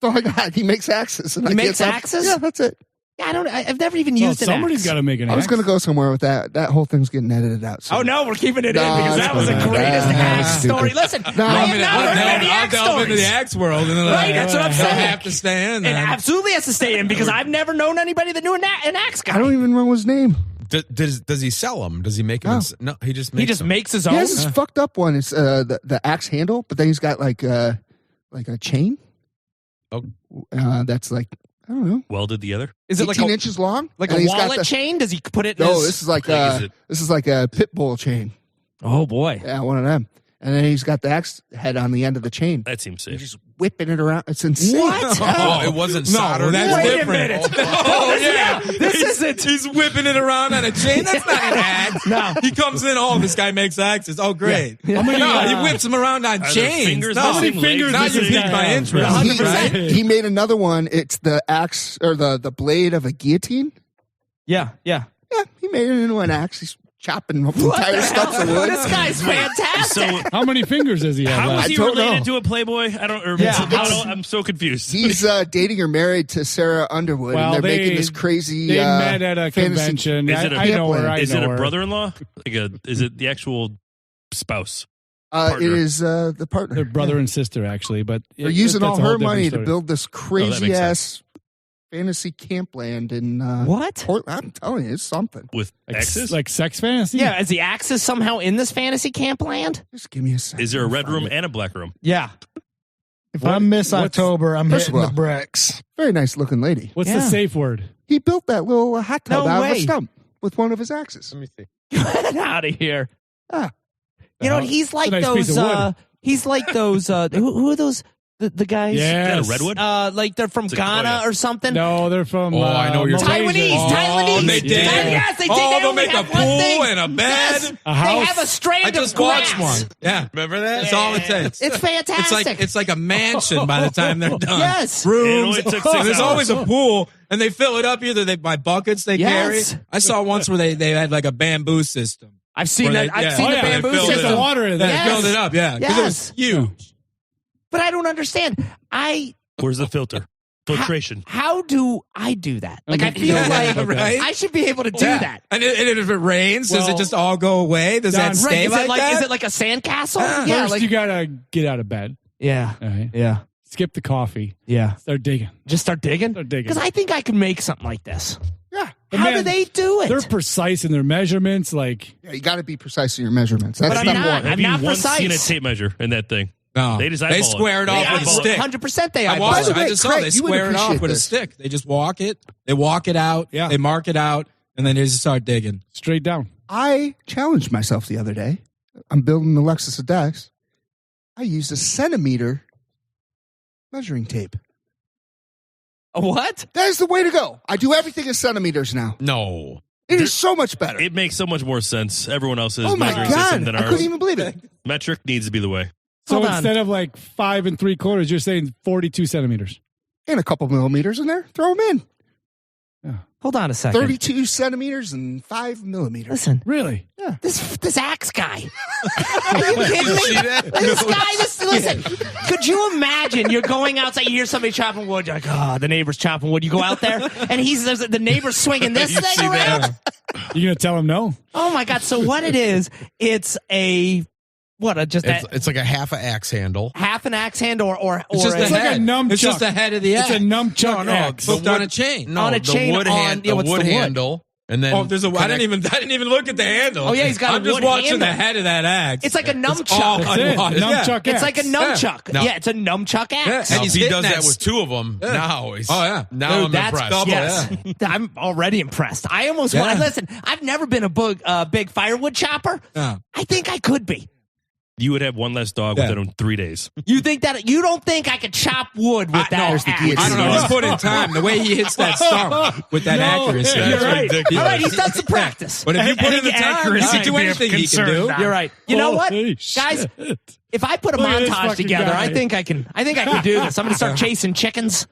That's all I got. He makes axes. And He I can't makes stop- axes? Yeah, that's it. Yeah, I've never even Well, used an somebody's axe. got to make an I was axe. going to go somewhere with that. That whole thing's getting edited out. So. Oh no, we're keeping it No, in because that's that was the fine. greatest Nah, axe stupid. story. Listen, No, I have not heard any I'll axe delve into the stories. axe world, and then Right, that's what I'm they'll saying. have to stay in. It Then. absolutely has to stay in because I've never known anybody that knew an axe guy. I don't even know his name. Does he sell them? Does he make them? No. No, he just makes He just them. makes his He own. has this fucked up one. It's the axe handle, but then he's got like a chain. Oh. That's like, I don't know, Welded together. Is it 18 inches long. like And a he's got wallet chain? Does he put it? in No, his... this is like How big is it? a pit bull chain. Oh boy. Yeah, one of them. And then he's got the axe head on the end of the chain. That seems He's safe. just whipping it around. It's insane. What? Oh, it wasn't soldered. that's Wait a different. minute. Oh, yeah. This isn't. He's whipping it around on a chain. That's not an axe. No. He comes in, oh, this guy makes axes. Oh, great. How many, No, he whips them around on Are there chains. fingers No. missing, How many fingers legs Now does you this missing? piqued guy my have? interest. 100%. He made another one. It's the axe or the blade of a guillotine. Yeah. Yeah, he made it into an axe. He's chopping up What entire the stumps of hell? wood. This guy's fantastic. So How many fingers does he have how left? is he don't related know. to a Playboy? I don't. Or Yeah. I'm so confused. He's dating or married to Sarah Underwood, Well, and they're they- making this crazy. They met at a fantasy- convention. Is it a- I know her. I Is it know a her. brother-in-law? Is it the actual spouse? It partner? is the partner. They're brother and sister, actually, but They're using all that's a whole her different money to story. build this that crazy makes ass fantasy camp land in What? Portland. I'm telling you, it's something. With axes? like sex fantasy. Yeah, is the axes somehow in this fantasy camp land? Just give me a second. Is there a I'll red find room it. and a black room? Yeah. If I miss October, I'm First of hitting all- the bricks. Very nice looking lady. What's Yeah. the safe word? He built that little hot tub No out of way. a stump with one of his axes. Let me see. Get out of here. Ah. You know, hell? he's like It's a nice piece those. of wood. He's like those. Who are those? The guys. Yeah. Is that a redwood? Like they're from Ghana or something. No, they're from. Oh, I know what you're Malaysia. Taiwanese. Oh, Taiwanese. they did. Yes, they did. Oh, They they'll only make a have one pool thing. and a bed. Yes. A house. They have a strand I just of grass. watched one. Yeah. Remember that? That's all it takes. It's fantastic. It's like a mansion by the time they're done. Yes. It Rooms. only took 6 There's hours. always a pool, and they fill it up either they by buckets they Yes. carry. I saw once where they had like a bamboo system. I've seen Where that. they- I've yeah. seen Oh, the yeah, they bamboo filled it system. the water in They there. Yes. filled it up, yeah, because it was huge. But I don't understand. Where's the filter? Filtration. How do I do that? Like I feel Yeah, like right? I should be able to do Yeah. that. And if it rains, does it Well, just all go away? Does Don, that stay Is like it like that? is it like a sandcastle? Yeah. Yeah, First, like you gotta get out of bed. yeah, All right. yeah, Skip the coffee. yeah. Start digging. Just start digging. Start digging. Because I think I could make something like this. Yeah. But How man, do they do it? They're precise in their measurements. Like Yeah, you got to be precise in your measurements. That's But I'm step not. one. Have I'm you not once seen a precise. tape measure in that thing? No, They just they eyeball it. square it off with a eyeball it. stick. 100%. They I eyeball watched it. it. By the I way, just saw Craig, they you would square it off appreciate with a this. stick. They just walk it. They walk it out. Yeah. They mark it out, and then they just start digging. straight down. I challenged myself the other day. I'm building the Lexus Dex. I used a centimeter measuring tape. What? That is the way to go. I do everything in centimeters now. No. It is so much better. It makes so much more sense. Everyone else's Oh my measuring system God. than I ours. couldn't even believe it. Metric needs to be the way. So Hold on. instead of like 5 3/4, you're saying 42 centimeters. And a couple millimeters in there. Throw them in. Hold on a second. 32 centimeters and 5 millimeters. Listen. Really? Yeah. This axe guy. Are you kidding me? This guy, listen, could you imagine you're going outside, you hear somebody chopping wood, you're like, oh, the neighbor's chopping wood. You go out there, and the neighbor's swinging this thing around. You going to tell him no? Oh, my God. So what it is, it's a... It's like a half an axe handle. Half an axe handle or It's just It's like a nunchuck. It's just the head of the axe. It's a nunchuck axe. Hooked on a chain. No, on a chain wood on the wood handle. And then there's a. I didn't even look at the handle. Oh yeah, he's got. I'm just watching the head of that axe. It's like a nunchuck. Nunchuck It's like a axe. nunchuck. Yeah, it's a nunchuck axe. and if he does that with two of them, now he's. Oh yeah. Now I'm That's impressed. double. Yes. Yeah. I'm already impressed. I almost want. Listen, I've never been a big firewood chopper. No. I think I could be. You would have one less dog within 3 days. You don't think I could chop wood with that? there's the axe? guillotine. I don't know. He's put in time. The way he hits that stump with that accuracy. You're That's right. ridiculous. All right, he's done some practice. But if you put in the time, you can do anything he can do. You're right. You know what, Holy guys? shit. If I put a Look at this montage fucking together, guy. I think I can do this. I'm going to start chasing chickens.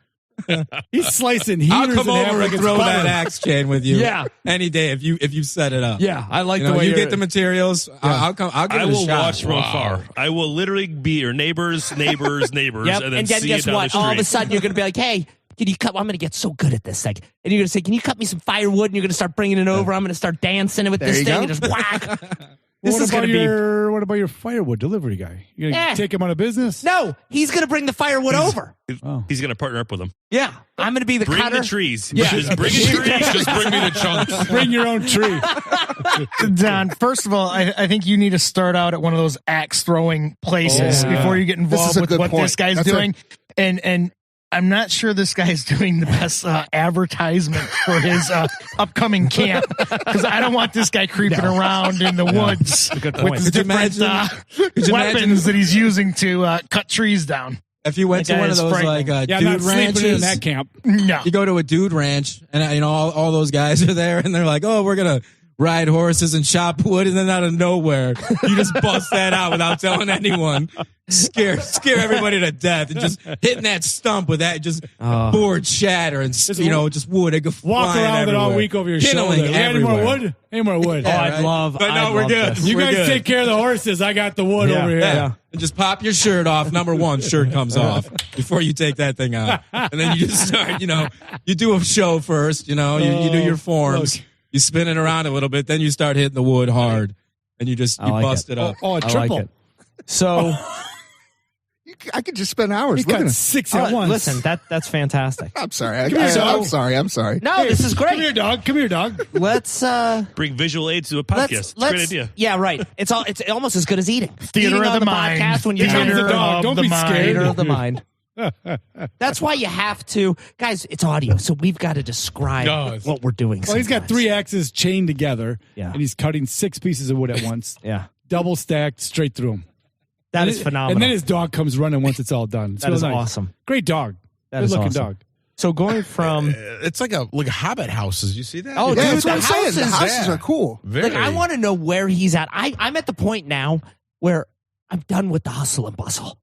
He's slicing heaters I'll come in half over like and it's throw that butter. axe chain with you. Yeah. Any day if you set it up. Yeah, I like You the know, way you you're- get the materials. I'll come. I'll give I it a will shot. watch from afar. I will literally be your neighbors, Yep. and then see guess it down what? the All of a street. sudden, you're going to be like, "Hey, can you cut? I'm going to get so good at this thing." And you're going to say, "Can you cut me some firewood?" And you're going to start bringing it over. I'm going to start dancing with There this you thing go. and just whack. What This is about going to be what about your firewood delivery guy? You gonna Eh. take him out of business? no. He's going to bring the firewood over. He's going to partner up with them. Yeah, I'm going to be the Bring cutter. the trees. Yeah. Just bring the trees. Just bring me the chunks. Bring your own tree. Don, first of all, I think you need to start out at one of those axe throwing places Yeah. before you get This involved is a with good what point. this guy's That's doing. And I'm not sure this guy's doing the best advertisement for his upcoming camp, because I don't want this guy creeping around in the woods with his Could you different imagine weapons that he's using to cut trees down. If you went That to guy one of is those frightening. like Yeah, I'm dude not sleeping ranches, in that camp. No. you go to a dude ranch, and you know all those guys are there, and they're like, "Oh, we're gonna ride horses and chop wood," and then out of nowhere, you just bust that out without telling anyone, scare everybody to death, and just hitting that stump with that just board shatter and just wood. It go Walk flying around with it all everywhere. week over your Kindling shoulder. Any more everywhere. wood? Any more wood? Yeah, I'd right? love. But no, I'd we're love good. this. You We're guys good. take care of the horses. I got the wood over here. Yeah. And just pop your shirt off. Number one, shirt comes off before you take that thing out. And then you just start, you do a show first, you do your forms. You spin it around a little bit. Then you start hitting the wood hard. And you bust it up. Oh, a I triple. like it. So I could just spend hours He looking got at 6 at once. listen, that's fantastic. I'm sorry. Come here, I'm dog. sorry. I'm sorry. No, this is Come here, great. dog. Come here, dog. Let's Bring visual aids to a podcast. It's a great idea. Yeah, right. It's almost as good as eating. Theater Eating of on the mind. podcast when you're Theater trying to the dog. of Don't the be mind. scared. theater of the mind. That's why you have to, guys. It's audio, so we've got to describe what we're doing. Well, he's got sometimes. 3 axes chained together, Yeah. and he's cutting 6 pieces of wood at once, Yeah, double stacked, straight through them. that is phenomenal. And then his dog comes running once it's all done. It's that real is nice. awesome. Great dog. That Good is looking awesome. dog. So going from It's like a hobbit houses. You see that? Oh, Yeah, dude, that's what the I'm saying. The houses- houses are cool. Very. like, I want to know where he's at. I'm at the point now where I'm done with the hustle and bustle.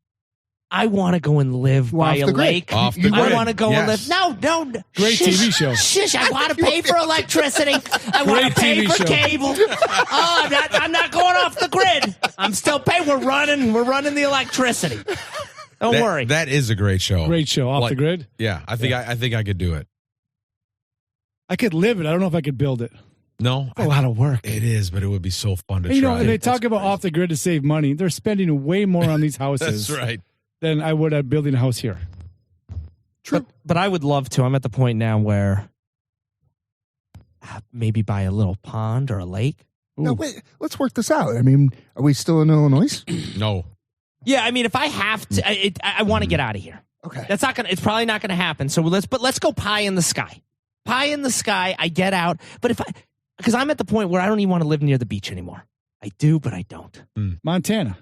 I want to go and live Well, by off a the grid. lake. Off the I grid. want to go and Yes. live. No. Great Shush, TV show. Shush, I want to pay for electricity. I want Great to pay TV for show. cable. Oh, I'm not going off the grid. I'm still paying. We're running the electricity. Don't worry. That is a great show. Great show. Off the grid. Yeah, I think I could do it. I could live it. I don't know if I could build it. No, A lot of work. it is, but it would be so fun to And, try. they talk about off the grid to save money. They're spending way more on these houses That's right. than I would at building a house here. But I would love to. I'm at the point now where maybe buy a little pond or a lake. No, wait. Let's work this out. I mean, are we still in Illinois? No. Yeah, I mean, if I have to, I want to get out of here. Okay. That's not gonna. It's probably not gonna happen. So let's go pie in the sky. Pie in the sky. I get out, but because I'm at the point where I don't even want to live near the beach anymore. I do, but I don't. Montana.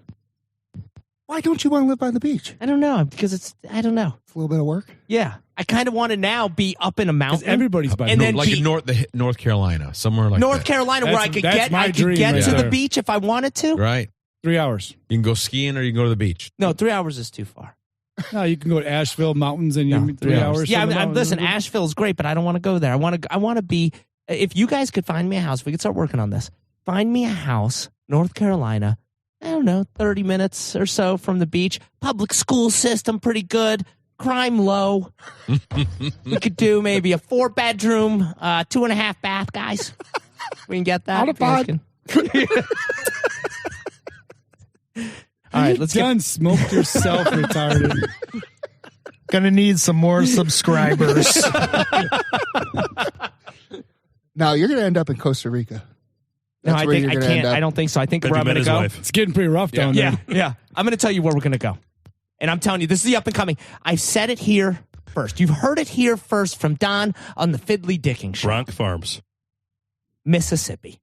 Why don't you want to live by the beach? I don't know because I don't know. It's a little bit of work. Yeah, I kind of want to now be up in a Because mountain. everybody's by And the then Like keep- in North Carolina, somewhere like North that. Carolina, where That's- I could that's get, my I could dream get right to the there. beach if I wanted to. Right. 3 hours. You can go skiing or you can go to the beach. No, 3 hours is too far. No, you can go to Asheville Mountains and you're 3 hours. Yeah, from the mountains. listen, Asheville's great, but I don't want to go there. I want to be. If you guys could find me a house, we could start working on this. Find me a house, North Carolina. I don't know, 30 minutes or so from the beach. Public school system, pretty good. Crime low. We could do maybe a 4-bedroom, 2.5 bath, guys. We can get that. All right, let's get smoked yourself, retarded. Gonna need some more subscribers. No, you're gonna end up in Costa Rica. No, I can't. I don't think so. I think where I'm going to go. It's getting pretty rough down there. Yeah. I'm going to tell you where we're going to go. And I'm telling you, this is the up and coming. I said it here first. You've heard it here first from Don on the Fiddly Dicking Show. Bronc Farms. Mississippi.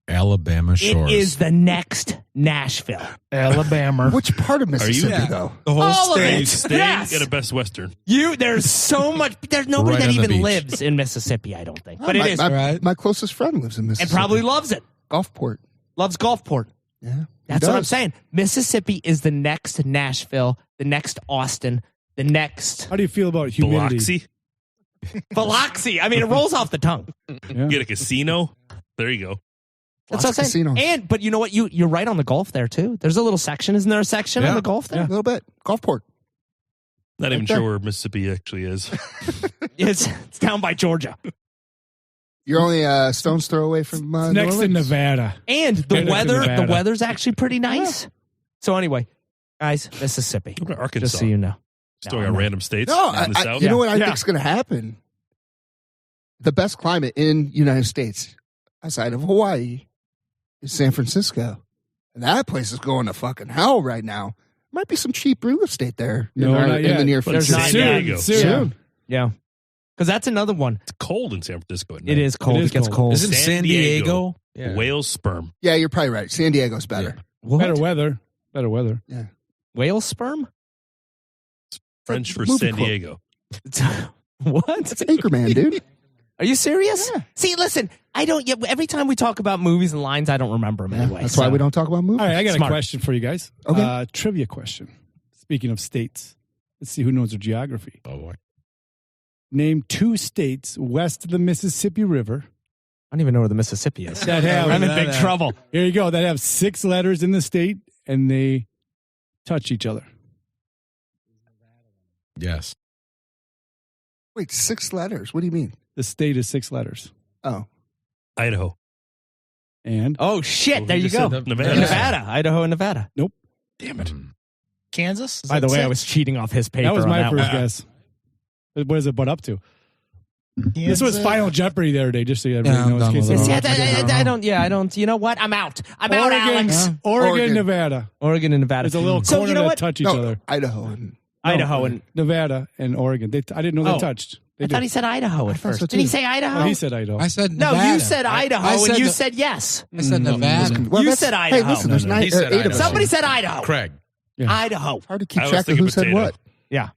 Alabama shores. It is the next Nashville. Alabama. Which part of Mississippi, though? The whole All of state. it. Staying Yes. at a Best Western. There's so much. There's nobody Right that on the even beach. lives in Mississippi, I don't think. But my, it is. My closest friend lives in Mississippi. And probably loves it. Gulfport. Loves Gulfport. Yeah. That's what I'm saying. Mississippi is the next Nashville, the next Austin, the next How do you feel about humidity? Biloxi. Biloxi. I mean, it rolls off the tongue. Yeah. Get a casino. There you go. That's Lots what I'm of saying. casinos. But you know what? You're right on the Gulf there too. There's a little section. Isn't there a section on the Gulf there? A little bit. Gulfport. Not even there. sure where Mississippi actually is. It's down by Georgia. You're only a stone's throw away from It's New next to Orleans. Nevada. And the Next to weather, the Nevada. weather's actually pretty nice. So anyway, guys, Mississippi. What about Arkansas? Just so you know. Still No, got I'm random states No, in the South. you know what I Yeah. think is going to happen? The best climate in United States, outside of Hawaii, is San Francisco. And that place is going to fucking hell right now. Might be some cheap real estate there No, not in yet. the near But future. San not Diego. Soon. Yeah. Because that's another one. It's cold in San Francisco at night. It is cold. It It, is gets cold. cold. Isn't San Diego? Whale sperm. Yeah, you're probably right. San Diego's better. What? Better weather. Better weather. Yeah. Whale sperm? French for Movie San quote. Diego. What? It's Anchorman, dude. Are you serious? See, listen, I don't. Yeah, every time we talk about movies and lines, I don't remember them anyway. That's why we don't talk about movies. All right, I got Smart. a question for you guys. Okay. Trivia question. Speaking of states, let's see who knows their geography. Oh, boy. Name 2 states west of the Mississippi River. I don't even know where the Mississippi is. That have, I'm in big trouble. Here you go. That have 6 letters in the state, and they touch each other. Yes. Wait, 6 letters? What do you mean? The state is 6 letters. Oh. Idaho. And Oh shit! There you go. Nevada. Nevada, Idaho, and Nevada. Damn it. Kansas? Is By the that way, I six? was cheating off his paper. that was on my that first one. guess. What is it but up to? This was Kansas? Final Jeopardy the other day, just so everybody I'm knows. done in case with they it. don't See, watch it. I don't. Yeah, I don't. You know what? I'm out. I'm out, Alex. Oregon, Nevada. Oregon and Nevada. There's a little So corner you know that what? touch each No, other. Idaho. And Idaho and Nevada and Oregon. I didn't know they Oh. touched. They I thought he said Idaho at thought first. so, Did he too. say Idaho? Oh, he said Idaho. I said no, Nevada. you said Idaho, I said and you Ne- said yes. I said Nevada. Well, You that's- said Hey, Idaho. listen, there's No, no. 9 He said 8 of Idaho. us. Somebody said Idaho. Craig. Yeah. Idaho. Hard to keep I was track of thinking who said potato. what. Yeah.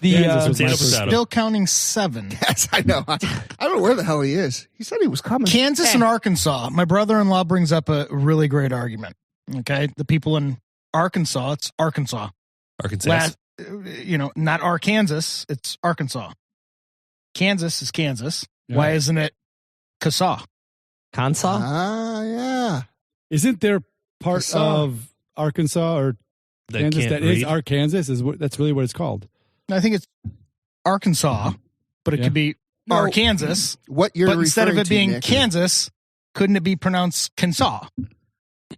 Kansas The was my Potato, first. potato. Still counting 7. Yes, I know. I don't know where the hell he is. He said he was coming. Kansas and Arkansas. My brother-in-law brings up a really great argument. Okay, the people in Arkansas, it's Arkansas. Arkansas. Not Arkansas, it's Arkansas. Kansas is Kansas. Yeah. Why isn't it Kansas? Kansas. Ah, yeah. Isn't there part Arkansas. of Arkansas or That Kansas can't that is read. Arkansas? That's really what it's called. I think it's Arkansas, but it Yeah. could be No, Arkansas. What you're But instead of referring it to, being Nick, Kansas, couldn't it be pronounced Kansas?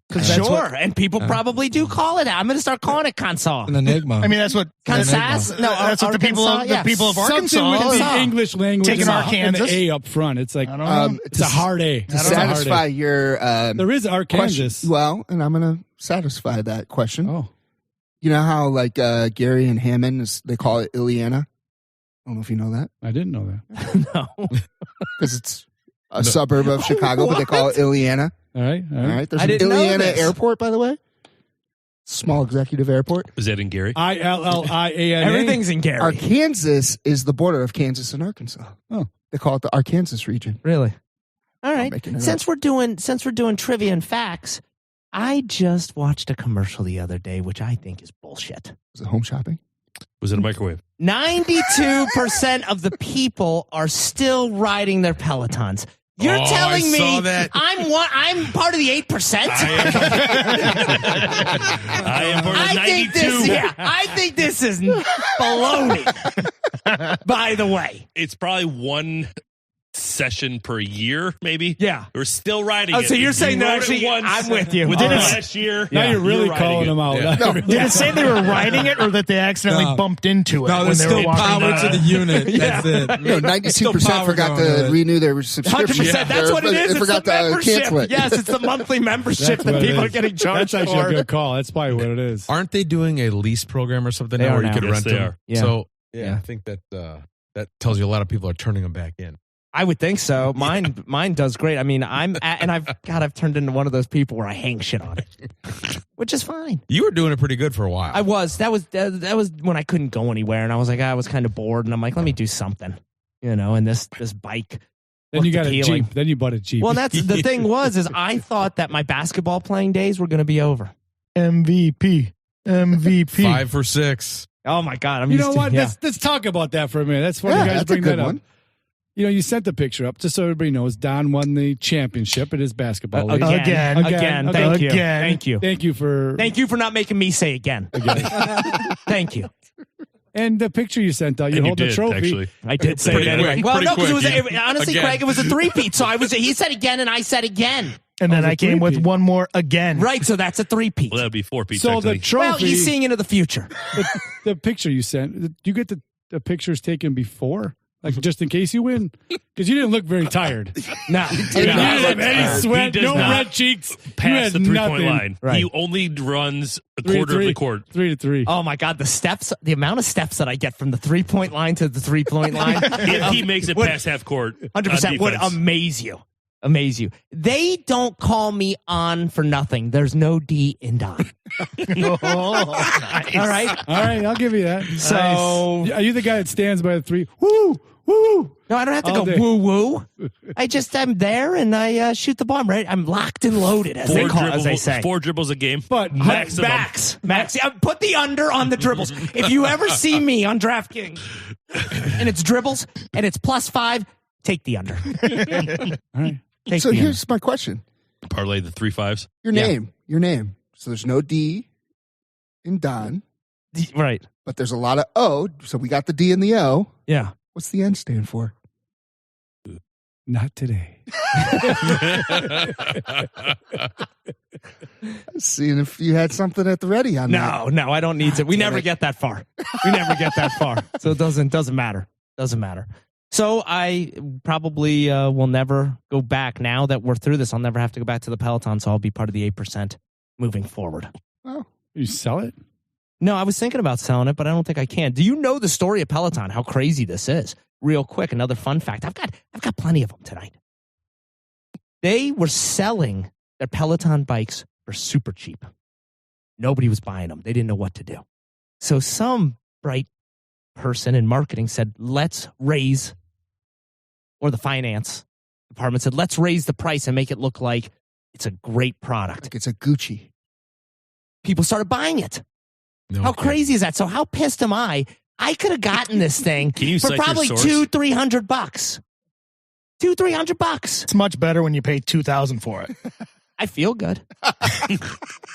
Because that's Sure, what, and people probably do call it that. I'm going to start calling it Kansas. An enigma. I mean, that's what Kansas? No, that's what the people of Arkansas, the people of yeah. Arkansas. Something with Kansas. the English language Taking and Arkansas. the A up front. It's like I don't know. it's a hard A. to It's a hard satisfy A. your There is Arkansas. question. Well, and I'm going to satisfy that question. Oh, You know how like Gary and Hammond they call it Ileana? I don't know if you know that I didn't know that. No. because it's a suburb of Chicago, but they call it Ileana. All right. All right, there's I an didn't know Ileana this. Airport, by the way. Small executive airport. Is that in Gary? ILLIANA. Everything's in Gary. Arkansas is the border of Kansas and Arkansas. Oh. They call it the Arkansas region. Really? All right. making it Since we're doing trivia and facts, I just watched a commercial the other day, which I think is bullshit. Is it home shopping? Was it a microwave? 92% of the people are still riding their Pelotons. You're telling me that. I'm part of the 8%? I am part of 92. I think this is baloney. By the way, It's probably one session per year, maybe. Yeah. We're still riding oh, it. so you're saying that rode it actually? once I'm with you. within All right. last year. Now you're really riding calling it. them out. Yeah. No, Did it say they were riding it or that they accidentally No. bumped into it No, when there's they still were walking power by? to the unit. That's it. 92% forgot to renew their subscription. 100%. That's what it is. They It's forgot the to membership. cancel it. Yes, it's the monthly membership That's that what it people are is. getting charged That's actually for. a good call. That's probably what it is. Aren't they doing a lease program or something They now are where you now. could Yes, rent they them? are. Yeah. So Yeah. I think that that tells you a lot of people are turning them back in. I would think so. Mine does great. I mean, I've turned into one of those people where I hang shit on it, which is fine. You were doing it pretty good for a while. I was. That was when I couldn't go anywhere, and I was like, I was kind of bored, and I'm like, let me do something, And this bike. Then you looked got appealing. a Jeep. Then you bought a Jeep. Well, that's the thing is I thought that my basketball playing days were going to be over. MVP. 5 for 6. Oh my God! I'm you used know to, what? Yeah. Let's talk about that for a minute. That's funny Yeah, you guys that's a bring good that up. one. You sent the picture up just so everybody knows. Don won the championship at his basketball league. Again. Thank you. Again. Thank you. Thank you for not making me say again. Thank you. And the picture you sent out, you And you hold the did, trophy. actually. I did say it Pretty anyway. quick, Well, pretty no, because quick. honestly, Again. Craig, it was a three-peat. So he said again, and I said again. And then Oh, I came with three-peat. one more again. Right, so that's a three-peat. Well, that would be 4 Pete. So the actually. trophy, Well, he's seeing into the future. the picture you sent, do you get the pictures taken before? Like just in case you win? Because you didn't look very tired. No. You didn't have any sweat, He does no not red cheeks. You past the had 3-point nothing. line. Right. He only runs a 3 to quarter of 3. the court. 3 to 3. Oh my God, the amount of steps that I get from the 3-point line to the 3-point line. If he makes it past half court, 100% would defense. amaze you. Amaze you. They don't call me on for nothing. There's no D in Don. Oh, nice. All right. All right, I'll give you that. So Are you the guy that stands by the 3? Woo! Woo! no, I don't have to All go day. woo woo. I'm there and I shoot the ball. I'm ready. I'm locked and loaded, as they say. 4 dribbles a game. But maximum. Max. Yeah, put the under on the dribbles. If you ever see me on DraftKings and it's dribbles and it's +5, take the under. all right. Take So the here's my question. Parlay the 3 5s. Your name. So there's no D in Don, under. Right. but there's a lot of O. So we got the D and the O. Yeah. What's the N stand for? Not today. Seeing if you had something at the ready on that. No, I don't need to. We never get that far. So it doesn't matter. Doesn't matter. So I probably will never go back now that we're through this. I'll never have to go back to the Peloton, so I'll be part of the 8% moving forward. Oh, You sell it? No, I was thinking about selling it, but I don't think I can. Do you know the story of Peloton? How crazy this is? Real quick, another fun fact. I've got plenty of them tonight. They were selling their Peloton bikes for super cheap. Nobody was buying them. They didn't know what to do. So some bright person in marketing said, let's raise, or the finance department said, let's raise the price and make it look like it's a great product. like it's a Gucci. People started buying it. No How kidding. crazy is that? So how pissed am I? I could have gotten this thing Can you for cite your probably source? $200-300. $200-300. It's much better when you pay $2,000 for it. I feel good.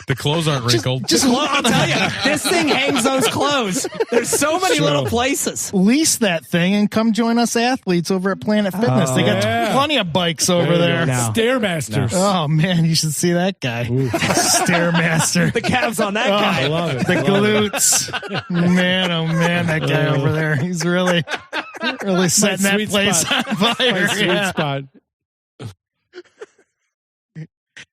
The clothes aren't wrinkled. I'll tell you, this thing hangs those clothes. There's so many little places. Lease that thing and come join us athletes over at Planet Fitness. They got yeah. plenty of bikes over there. No. Stairmasters. Oh man, you should see that guy. Stairmaster. The calves on that guy. I love it. The glutes. Man, oh man, that guy over there. He's really setting that sweet place spot. on fire. My sweet Yeah. spot.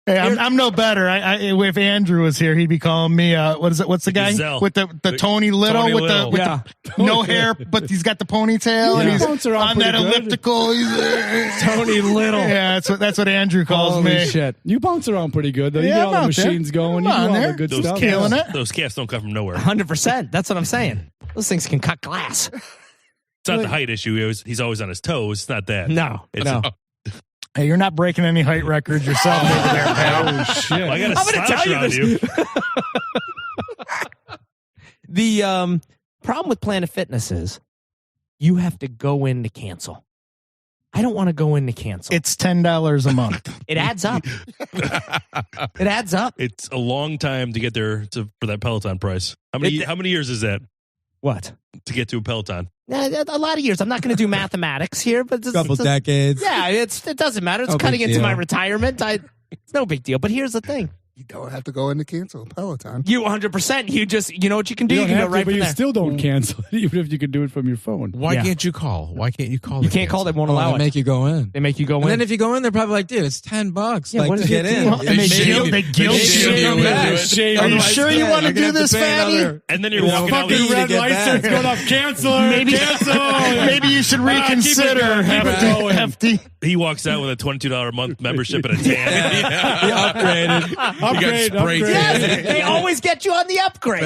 Hey, I'm no better. If Andrew was here, he'd be calling me. What's the guy Gazelle. with the Tony Little Tony with Little. the Yeah. no hair, but he's got the ponytail and Yeah. he's Bounce around on that pretty good. elliptical. He's, Tony Little. yeah, that's what Andrew calls Holy me. shit. You bounce around pretty good, though. You Yeah, get all I'm the out there. machines going. You I'm do on all there. the good Those stuff. killing it. Those calves don't come from nowhere. 100%. That's what I'm saying. Those things can cut glass. It's not the height issue. He's always on his toes. It's not that. No. It's No. Hey, you're not breaking any height records yourself over there, pal. Oh, shit. I got a I'm gonna slouch tell you around this. you. The problem with Planet Fitness is you have to go in to cancel. I don't want to go in to cancel. It's $10 a month. It adds up. It adds up. It's a long time to get there for that Peloton price. How many years is that? What? To get to a Peloton? A lot of years. I'm not going to do mathematics here, but a couple decades. Yeah, it doesn't matter. It's No cutting big into deal. my retirement. It's no big deal. But here's the thing. You don't have to go in to cancel Peloton. You 100%. You know what you can do? You You don't can go have to, right but from you there. still don't cancel it, even if you can do it from your phone. Why Yeah. can't you call? Why can't you call? You to can't call. They cancel? won't allow They it. make you go in. They make you go in. And then if you go in, they're probably like, dude, it's $10 Yeah, like, what to is get your in. deal? And they guilt shame you. Shame Are you you. sure you want to do this, Fatty? And then you're walking out. Fucking red get license back. going off. Cancel. Maybe- Cancel. Maybe you should reconsider. Hefty. He walks out with a $22 a month membership and a tan. He upgraded. Upgrade. sprayed. Yes, they always get you on the upgrade.